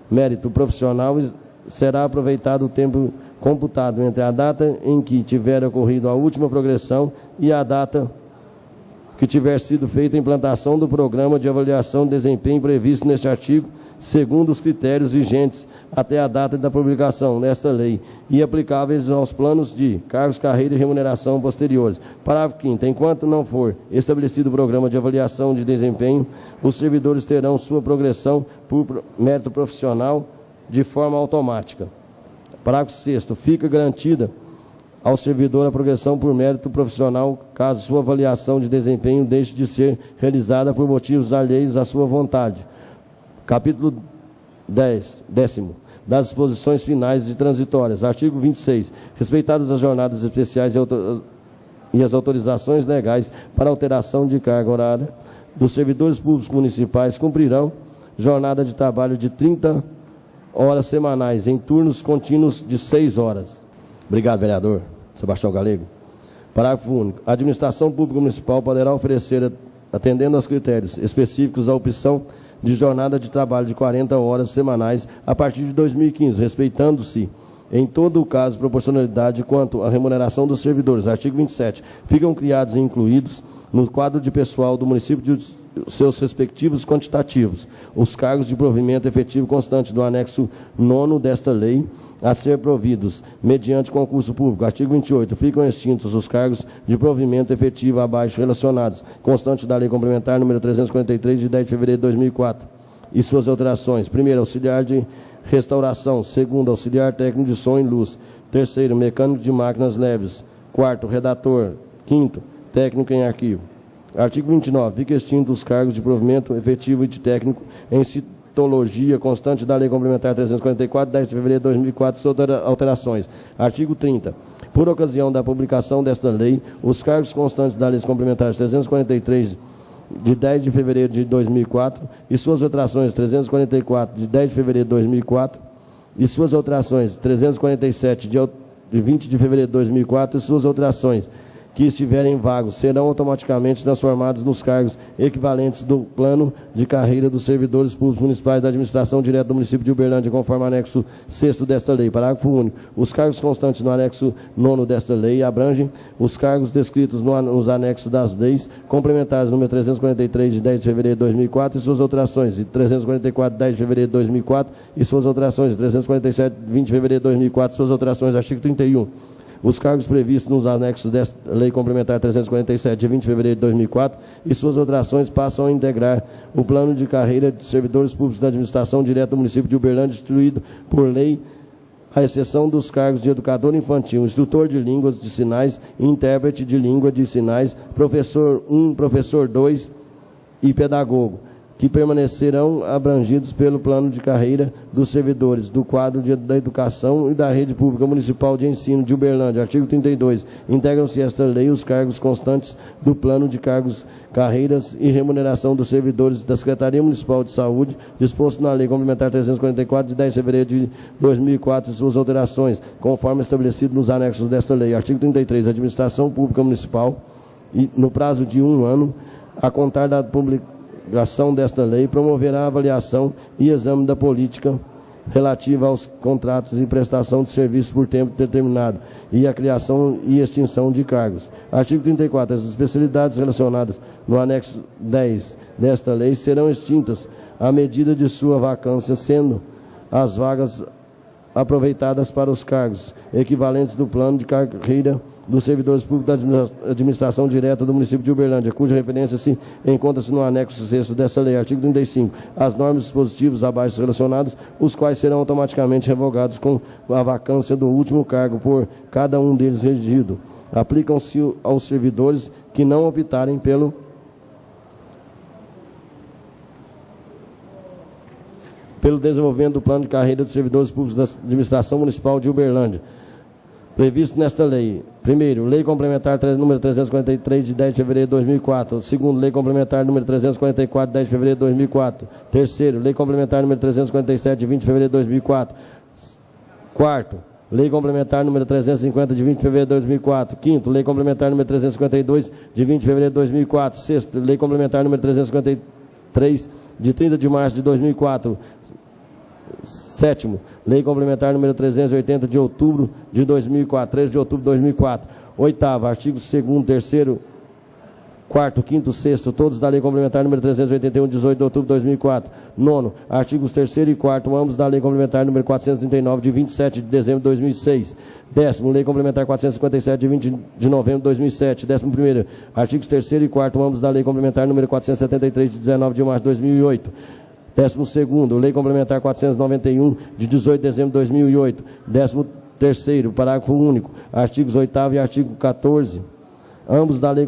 mérito profissional, será aproveitado o tempo computado entre a data em que tiver ocorrido a última progressão e a data que tiver sido feita a implantação do programa de avaliação de desempenho previsto neste artigo, segundo os critérios vigentes até a data da publicação desta lei e aplicáveis aos planos de cargos, carreira e remuneração posteriores. Parágrafo 5º. Enquanto não for estabelecido o programa de avaliação de desempenho, os servidores terão sua progressão por mérito profissional de forma automática. Parágrafo 6º. Fica garantida ao servidor a progressão por mérito profissional, caso sua avaliação de desempenho deixe de ser realizada por motivos alheios à sua vontade. Capítulo 10º. Das disposições finais e transitórias. Artigo 26. Respeitadas as jornadas especiais e as autorizações legais para alteração de carga horária dos servidores públicos municipais, cumprirão jornada de trabalho de 30 horas semanais, em turnos contínuos de 6 horas. Obrigado, vereador Sebastião Galego. Parágrafo único. A administração pública municipal poderá oferecer, atendendo aos critérios específicos, a opção de jornada de trabalho de 40 horas semanais a partir de 2015, respeitando-se, em todo o caso, proporcionalidade quanto à remuneração dos servidores. Artigo 27. Ficam criados e incluídos no quadro de pessoal do município de seus respectivos quantitativos os cargos de provimento efetivo constante do anexo 9º desta lei, a ser providos mediante concurso público. Artigo 28. Ficam extintos os cargos de provimento efetivo abaixo relacionados, constante da Lei Complementar número 343, de 10 de fevereiro de 2004, e suas alterações. Primeiro, auxiliar de restauração. Segundo, auxiliar técnico de som e luz. Terceiro, mecânico de máquinas leves. Quarto, redator. Quinto, técnico em arquivo. Artigo 29. Fica extinto os cargos de provimento efetivo e de técnico em citologia constante da Lei Complementar 344, 10 de fevereiro de 2004, suas alterações. Artigo 30. Por ocasião da publicação desta lei, os cargos constantes da Lei Complementar 343, de 10 de fevereiro de 2004, e suas alterações 344, de 10 de fevereiro de 2004, e suas alterações 347, de 20 de fevereiro de 2004, e suas alterações que estiverem vagos serão automaticamente transformados nos cargos equivalentes do plano de carreira dos servidores públicos municipais da administração direta do município de Uberlândia, conforme anexo 6º desta lei. Parágrafo único. Os cargos constantes no anexo 9º desta lei abrangem os cargos descritos nos anexos das leis complementares número 343, de 10 de fevereiro de 2004, e suas alterações, e 344, de 10 de fevereiro de 2004, e suas alterações, 347, de 20 de fevereiro de 2004, suas alterações. Artigo 31. os cargos previstos nos anexos desta Lei Complementar 347, de 20 de fevereiro de 2004, e suas alterações passam a integrar o plano de carreira de servidores públicos da administração direta do município de Uberlândia, instituído por lei, à exceção dos cargos de educador infantil, instrutor de línguas de sinais, intérprete de língua de sinais, professor 1, professor 2 e pedagogo, que permanecerão abrangidos pelo plano de carreira dos servidores do quadro da educação e da rede pública municipal de ensino de Uberlândia. Artigo 32. Integram-se esta lei os cargos constantes do plano de cargos, carreiras e remuneração dos servidores da Secretaria Municipal de Saúde, disposto na Lei Complementar 344, de 10 de fevereiro de 2004, e suas alterações, conforme estabelecido nos anexos desta lei. Artigo 33. A administração pública municipal, e no prazo de 1 ano, a contar da publicação desta lei, promoverá a avaliação e exame da política relativa aos contratos e prestação de serviços por tempo determinado e a criação e extinção de cargos. Artigo 34. As especialidades relacionadas no anexo 10 desta lei serão extintas à medida de sua vacância, sendo as vagas aproveitadas para os cargos equivalentes do plano de carreira dos servidores públicos da administração direta do município de Uberlândia, cuja referência se encontra-se no anexo 6º dessa lei. Artigo 35. As normas dispositivos abaixo relacionados, os quais serão automaticamente revogados com a vacância do último cargo por cada um deles regido, aplicam-se aos servidores que não optarem pelo desenvolvimento do plano de carreira dos servidores públicos da administração municipal de Uberlândia, previsto nesta lei. Primeiro, Lei Complementar número 343, de 10 de fevereiro de 2004. Segundo, Lei Complementar número 344, de 10 de fevereiro de 2004. Terceiro, Lei Complementar número 347, de 20 de fevereiro de 2004. Quarto, Lei Complementar número 350, de 20 de fevereiro de 2004. Quinto, Lei Complementar número 352, de 20 de fevereiro de 2004. Sexto, Lei Complementar número 353, de 30 de março de 2004. Sétimo, Lei Complementar número 380, de outubro de 2004, 13 de outubro de 2004. Oitavo, artigos 2º, 3º, 4º, 5º, 6º, todos da Lei Complementar número 381, 18 de outubro de 2004. Nono, artigos 3º e 4º, ambos da Lei Complementar número 439, de 27 de dezembro de 2006. Décimo, Lei Complementar 457, de 20 de novembro de 2007. 11º, artigos 3º e 4º, ambos da Lei Complementar número 473, de 19 de março de 2008. 12º, Lei Complementar 491, de 18 de dezembro de 2008. 13º, parágrafo único, artigos 8º e artigo 14, ambos da Lei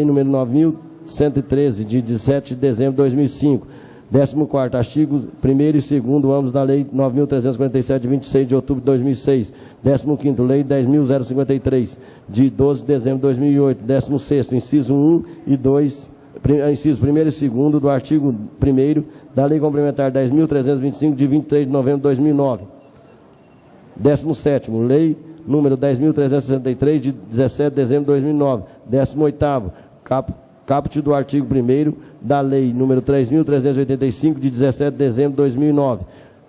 número 9.113, de 17 de dezembro de 2005. 14º, artigos 1º e 2º, ambos da Lei 9.347, de 26 de outubro de 2006. 15º, Lei 10.053, de 12 de dezembro de 2008. 16º, inciso 1 e 2, inciso 1º e 2º do artigo 1º da Lei Complementar 10.325, de 23 de novembro de 2009. 17º, Lei número 10.363, de 17 de dezembro de 2009. 18º, caput do artigo 1º da Lei número 3.385, de 17 de dezembro de 2009.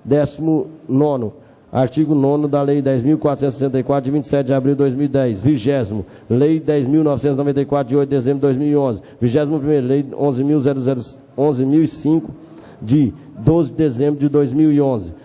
19º, artigo 9º da Lei 10.464, de 27 de abril de 2010. 20º, Lei 10.994, de 8 de dezembro de 2011. 21º, Lei 11.005, de 12 de dezembro de 2011.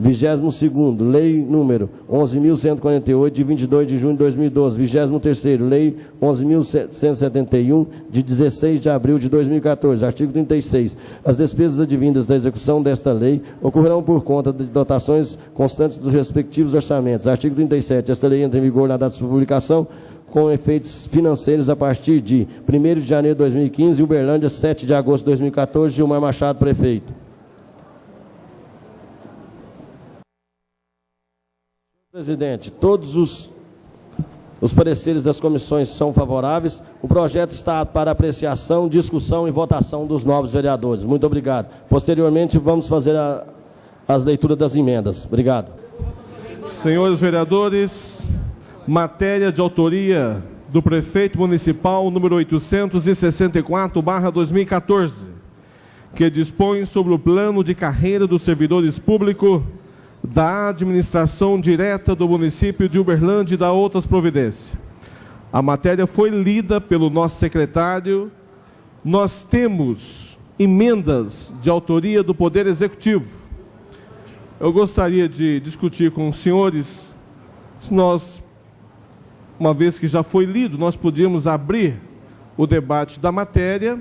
22º, Lei número 11.148, de 22 de junho de 2012. 23º, Lei 11.171, de 16 de abril de 2014. Artigo 36. As despesas advindas da execução desta lei ocorrerão por conta de dotações constantes dos respectivos orçamentos. Artigo 37. Esta lei entra em vigor na data de sua publicação, com efeitos financeiros a partir de 1º de janeiro de 2015, Uberlândia, 7 de agosto de 2014, Gilmar Machado, prefeito. Presidente, todos os pareceres das comissões são favoráveis. O projeto está para apreciação, discussão e votação dos novos vereadores. Muito obrigado. Posteriormente, vamos fazer as leituras das emendas. Obrigado. Senhores vereadores, matéria de autoria do prefeito municipal número 864/2014, que dispõe sobre o plano de carreira dos servidores públicos da administração direta do município de Uberlândia e da outras providências. A matéria foi lida pelo nosso secretário. Nós temos emendas de autoria do Poder Executivo. Eu gostaria de discutir com os senhores Uma vez que já foi lido, nós podíamos abrir o debate da matéria,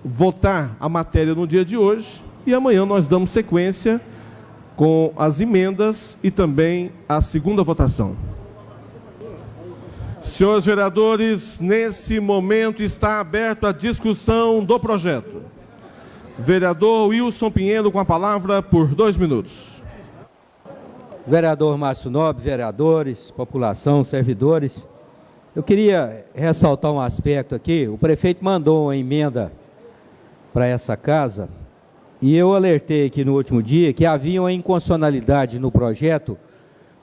votar a matéria no dia de hoje, e amanhã nós damos sequência com as emendas e também a segunda votação. Senhores vereadores, nesse momento está aberta a discussão do projeto. Vereador Wilson Pinheiro com a palavra por 2 minutos. Vereador Márcio Nobre, vereadores, população, servidores, eu queria ressaltar um aspecto aqui. O prefeito mandou uma emenda para essa casa e eu alertei aqui no último dia que havia uma inconstitucionalidade no projeto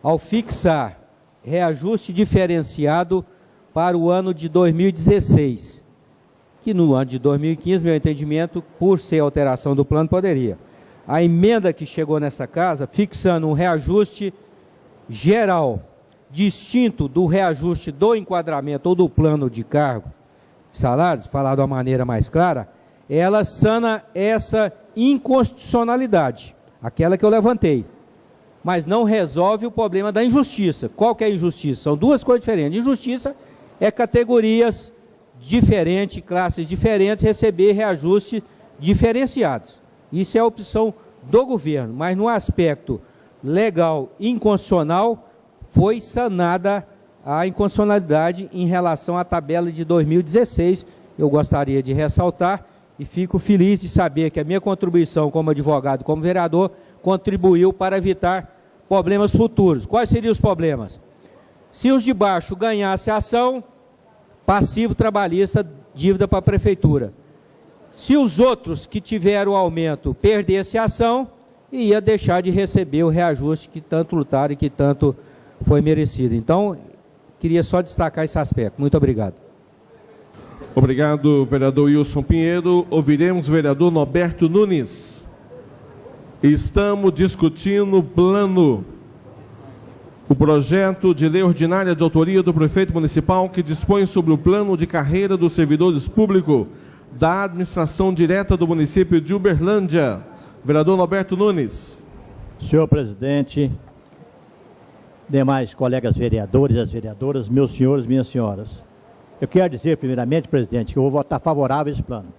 ao fixar reajuste diferenciado para o ano de 2016, que no ano de 2015, meu entendimento, por ser alteração do plano, poderia. A emenda que chegou nessa casa, fixando um reajuste geral, distinto do reajuste do enquadramento ou do plano de cargo, salários, falar de uma maneira mais clara, ela sana essa inconstitucionalidade, aquela que eu levantei, mas não resolve o problema da injustiça. Qual que é a injustiça? São duas coisas diferentes. Injustiça é categorias diferentes, classes diferentes, receber reajustes diferenciados. Isso é a opção do governo, mas no aspecto legal inconstitucional foi sanada a inconstitucionalidade em relação à tabela de 2016. Eu gostaria de ressaltar e fico feliz de saber que a minha contribuição como advogado, como vereador, contribuiu para evitar problemas futuros. Quais seriam os problemas? Se os de baixo ganhassem a ação, passivo trabalhista, dívida para a prefeitura. Se os outros que tiveram o aumento perdessem a ação, ia deixar de receber o reajuste que tanto lutaram e que tanto foi merecido. Então, queria só destacar esse aspecto. Muito obrigado. Obrigado, vereador Wilson Pinheiro. Ouviremos o vereador Norberto Nunes. Estamos discutindo o projeto de lei ordinária de autoria do prefeito municipal que dispõe sobre o plano de carreira dos servidores públicos da administração direta do município de Uberlândia. Vereador Norberto Nunes. Senhor presidente, demais colegas vereadores e as vereadoras, meus senhores, minhas senhoras, eu quero dizer primeiramente, presidente, que eu vou votar favorável a esse plano,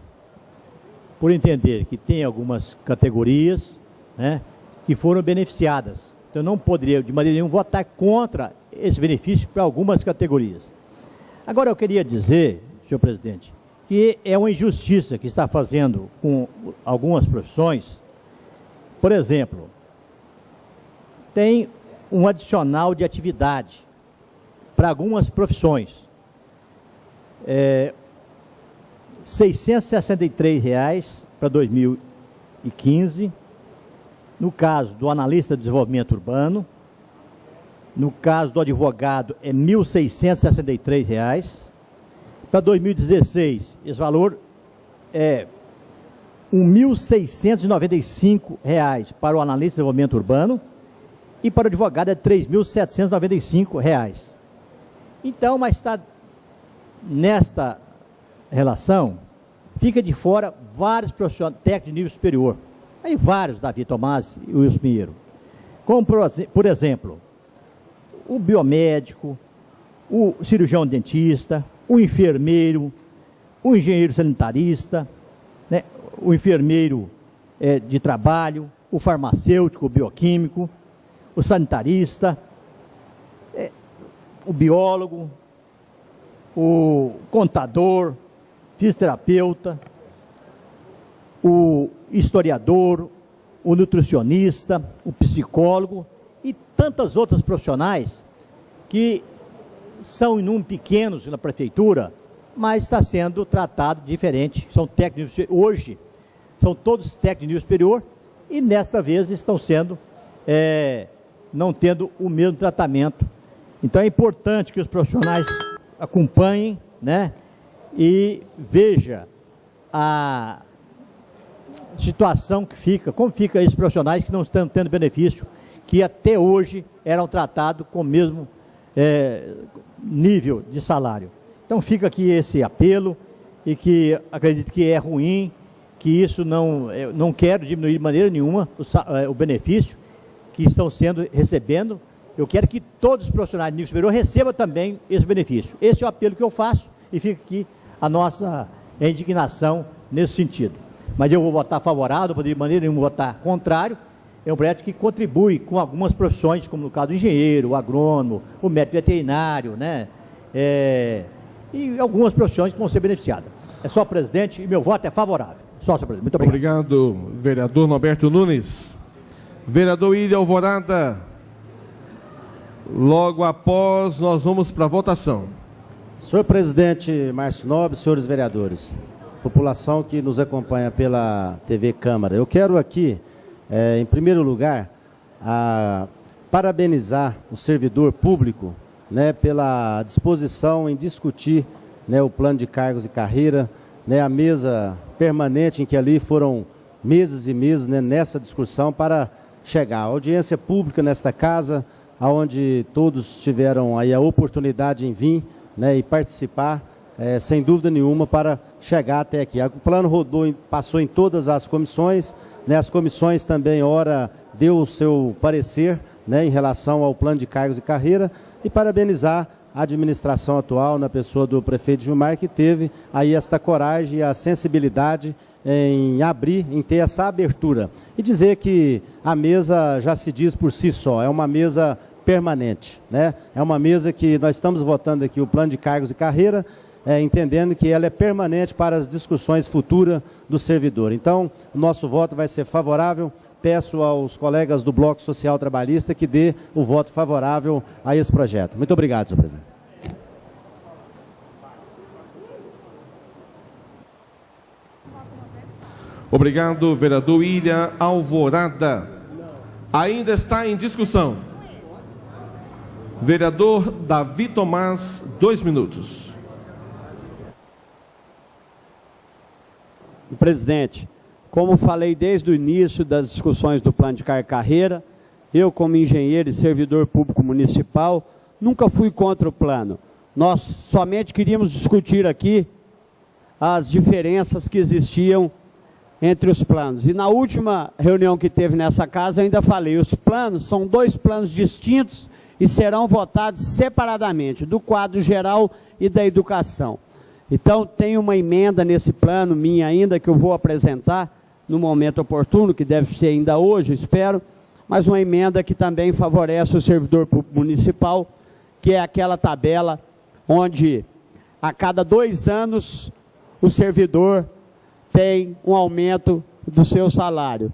por entender que tem algumas categorias, né, que foram beneficiadas. Então, eu não poderia, de maneira nenhuma, votar contra esse benefício para algumas categorias. Agora, eu queria dizer, senhor presidente, que é uma injustiça que está fazendo com algumas profissões. Por exemplo, tem um adicional de atividade para algumas profissões. R$ 663 para 2015, no caso do analista de desenvolvimento urbano, no caso do advogado é R$ 1.663, para 2016 esse valor é R$ 1.695 para o analista de desenvolvimento urbano e para o advogado é R$ 3.795. Então, mas está nesta relação, fica de fora vários profissionais técnicos de nível superior. Aí vários, Davi Tomás e Wilson Pinheiro. Como, por exemplo, o biomédico, o cirurgião dentista, o enfermeiro, o engenheiro sanitarista, né, o enfermeiro de trabalho, o farmacêutico, o bioquímico, o sanitarista, o biólogo, o contador, fisioterapeuta, o historiador, o nutricionista, o psicólogo e tantas outras profissionais que são em número pequenos na prefeitura, mas está sendo tratado diferente. São técnicos, hoje, são todos técnicos de nível superior e nesta vez estão sendo, não tendo o mesmo tratamento. Então é importante que os profissionais acompanhem, né, e veja a situação que fica, como fica esses profissionais que não estão tendo benefício, que até hoje eram tratados com o mesmo nível de salário. Então fica aqui esse apelo e que acredito que é ruim, que isso não quero diminuir de maneira nenhuma o benefício que estão recebendo eu quero que todos os profissionais de nível superior recebam também esse benefício. Esse é o apelo que eu faço e fica aqui a nossa indignação nesse sentido. Mas eu vou votar favorável, não poderia de maneira nenhuma votar contrário. É um projeto que contribui com algumas profissões, como no caso do engenheiro, o agrônomo, o médico veterinário, né? E algumas profissões que vão ser beneficiadas. É só, presidente, e meu voto é favorável. Só, senhor presidente. Muito obrigado. Obrigado, vereador Norberto Nunes. Vereador William Alvorada. Logo após, nós vamos para a votação. Senhor presidente Márcio Nobre, senhores vereadores, população que nos acompanha pela TV Câmara, eu quero aqui, em primeiro lugar, parabenizar o servidor público, né, pela disposição em discutir, né, o plano de cargos e carreira, né, a mesa permanente em que ali foram meses e meses, né, nessa discussão para chegar. A audiência pública nesta casa, onde todos tiveram aí a oportunidade em vir, né, e participar, sem dúvida nenhuma, para chegar até aqui. O plano rodou, passou em todas as comissões, né, as comissões também, ora, deu o seu parecer, né, em relação ao plano de cargos e carreira, e parabenizar a administração atual, na pessoa do prefeito Gilmar, que teve aí esta coragem e a sensibilidade em abrir, em ter essa abertura. E dizer que a mesa já se diz por si só, é uma mesa permanente, né? É uma mesa que nós estamos votando aqui o plano de cargos e carreira, entendendo que ela é permanente para as discussões futuras do servidor. Então, o nosso voto vai ser favorável. Peço aos colegas do Bloco Social Trabalhista que dê o voto favorável a esse projeto. Muito obrigado, senhor presidente. Obrigado, vereador William Alvorada. Ainda está em discussão. Vereador Davi Tomás, 2 minutos. Presidente, como falei desde o início das discussões do plano de carreira, eu, como engenheiro e servidor público municipal, nunca fui contra o plano. Nós somente queríamos discutir aqui as diferenças que existiam entre os planos. E na última reunião que teve nessa casa, eu ainda falei, os planos são 2 planos distintos e serão votados separadamente, do quadro geral e da educação. Então, tem uma emenda nesse plano, minha ainda, que eu vou apresentar no momento oportuno, que deve ser ainda hoje, espero, mas uma emenda que também favorece o servidor público municipal, que é aquela tabela onde a cada 2 anos o servidor tem um aumento do seu salário.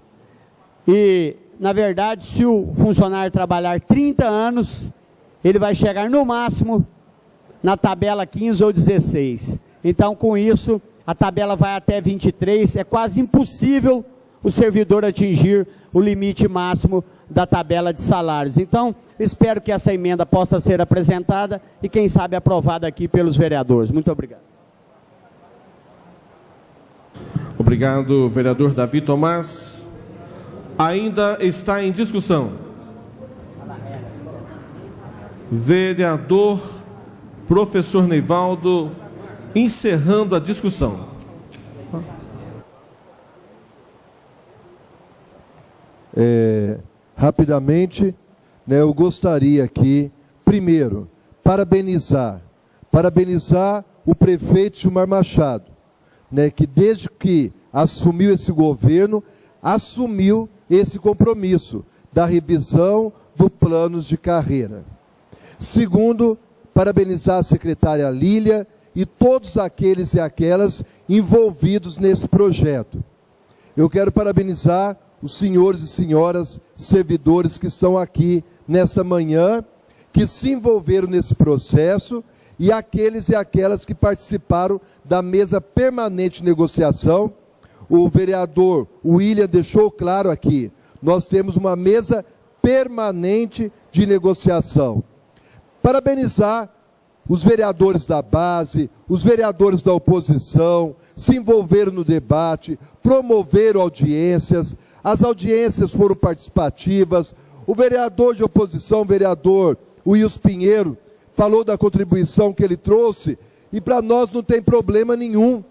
E, na verdade, se o funcionário trabalhar 30 anos, ele vai chegar no máximo na tabela 15 ou 16. Então, com isso, a tabela vai até 23, é quase impossível o servidor atingir o limite máximo da tabela de salários. Então, espero que essa emenda possa ser apresentada e, quem sabe, aprovada aqui pelos vereadores. Muito obrigado. Obrigado, vereador Davi Tomás. Ainda está em discussão. Vereador professor Neivaldo, encerrando a discussão. Rapidamente, né, eu gostaria aqui, primeiro, parabenizar o prefeito Gilmar Machado, né, que desde que assumiu esse governo, assumiu esse compromisso da revisão do planos de carreira. Segundo, parabenizar a secretária Lília e todos aqueles e aquelas envolvidos nesse projeto. Eu quero parabenizar os senhores e senhoras servidores que estão aqui nesta manhã, que se envolveram nesse processo, e aqueles e aquelas que participaram da mesa permanente de negociação. O vereador William deixou claro aqui, nós temos uma mesa permanente de negociação. Parabenizar os vereadores da base, os vereadores da oposição, se envolveram no debate, promoveram audiências, as audiências foram participativas, o vereador de oposição, o vereador Wilson Pinheiro, falou da contribuição que ele trouxe, e para nós não tem problema nenhum,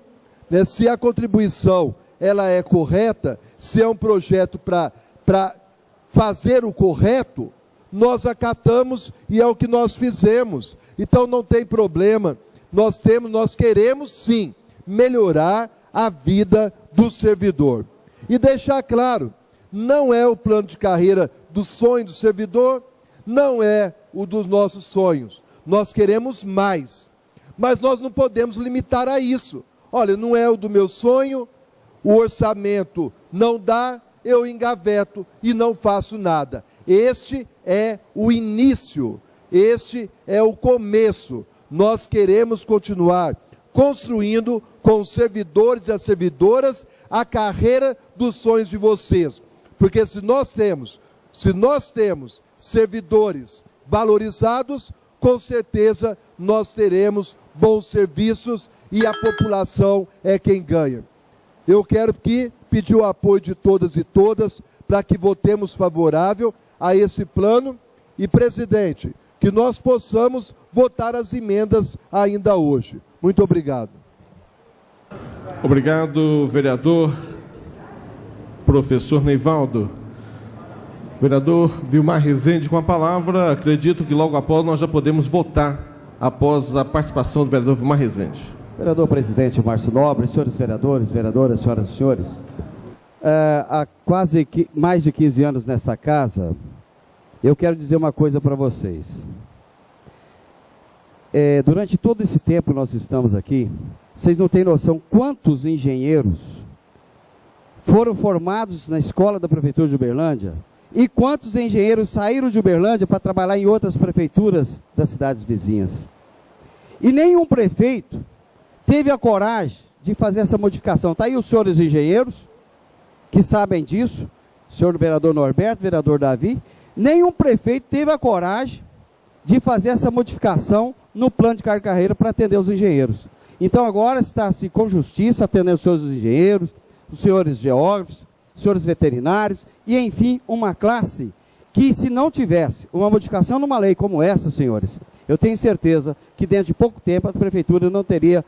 né? Se a contribuição ela é correta, se é um projeto para fazer o correto, nós acatamos e é o que nós fizemos. Então não tem problema, nós queremos sim melhorar a vida do servidor. E deixar claro, não é o plano de carreira do sonho do servidor, não é o dos nossos sonhos. Nós queremos mais, mas nós não podemos limitar a isso. Olha, não é o do meu sonho, o orçamento não dá, eu engaveto e não faço nada. Este é o início, este é o começo. Nós queremos continuar construindo com os servidores e as servidoras a carreira dos sonhos de vocês. Porque se nós temos servidores valorizados, com certeza nós teremos bons serviços e a população é quem ganha. Eu quero pedir o apoio de todas e todas para que votemos favorável a esse plano e, presidente, que nós possamos votar as emendas ainda hoje. Muito obrigado. Obrigado, vereador professor Neivaldo. Vereador Vilmar Rezende com a palavra. Acredito que logo após nós já podemos votar após a participação do vereador Vilmar Rezende. Vereador presidente Márcio Nobre, senhores vereadores, vereadoras, senhoras e senhores, há quase mais de 15 anos nessa casa, eu quero dizer uma coisa para vocês. Durante todo esse tempo nós estamos aqui, vocês não têm noção quantos engenheiros foram formados na escola da Prefeitura de Uberlândia e quantos engenheiros saíram de Uberlândia para trabalhar em outras prefeituras das cidades vizinhas. E nenhum prefeito teve a coragem de fazer essa modificação. Está aí os senhores engenheiros, que sabem disso, o senhor vereador Norberto, vereador Davi, nenhum prefeito teve a coragem de fazer essa modificação no plano de carga e carreira para atender os engenheiros. Então agora está-se com justiça atendendo os senhores engenheiros, os senhores geógrafos, os senhores veterinários, e enfim, uma classe que, se não tivesse uma modificação numa lei como essa, senhores, eu tenho certeza que dentro de pouco tempo a prefeitura não teria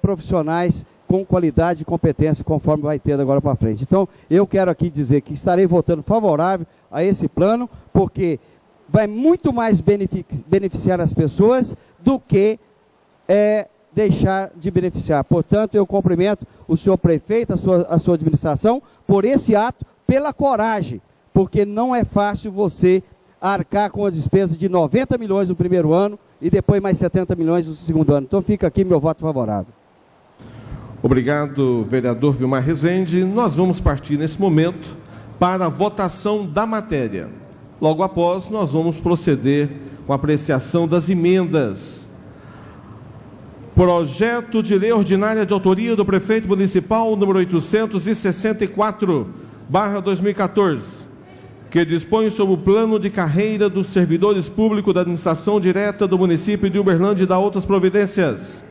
profissionais com qualidade e competência, conforme vai ter agora para frente. Então, eu quero aqui dizer que estarei votando favorável a esse plano, porque vai muito mais beneficiar as pessoas do que deixar de beneficiar. Portanto, eu cumprimento o senhor prefeito, a sua administração, por esse ato, pela coragem, porque não é fácil você arcar com a despesa de 90 milhões no primeiro ano e depois mais 70 milhões no segundo ano. Então fica aqui meu voto favorável. Obrigado, vereador Vilmar Rezende. Nós vamos partir nesse momento para a votação da matéria. Logo após, nós vamos proceder com a apreciação das emendas. Projeto de lei ordinária de autoria do prefeito municipal número 864/2014, que dispõe sobre o plano de carreira dos servidores públicos da administração direta do município de Uberlândia e da outras providências.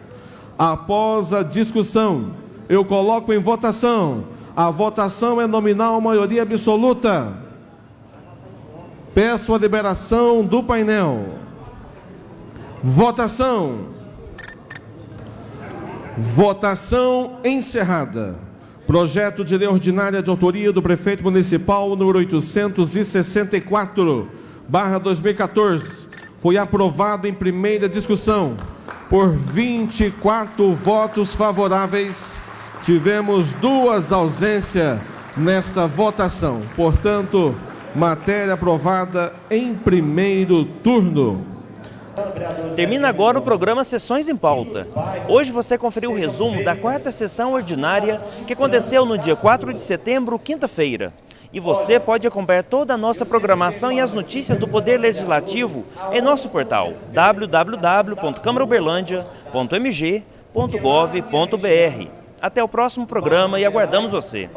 Após a discussão, eu coloco em votação. A votação é nominal, maioria absoluta. Peço a liberação do painel. Votação. Votação encerrada. Projeto de lei ordinária de autoria do prefeito municipal número 864/2014 foi aprovado em primeira discussão por 24 votos favoráveis. Tivemos 2 ausências nesta votação. Portanto, matéria aprovada em primeiro turno. Termina agora o programa Sessões em Pauta. Hoje você conferiu o resumo da 4ª sessão ordinária que aconteceu no dia 4 de setembro, quinta-feira. E você pode acompanhar toda a nossa programação e as notícias do Poder Legislativo em nosso portal www.câmarauberlandia.mg.gov.br. Até o próximo programa e aguardamos você.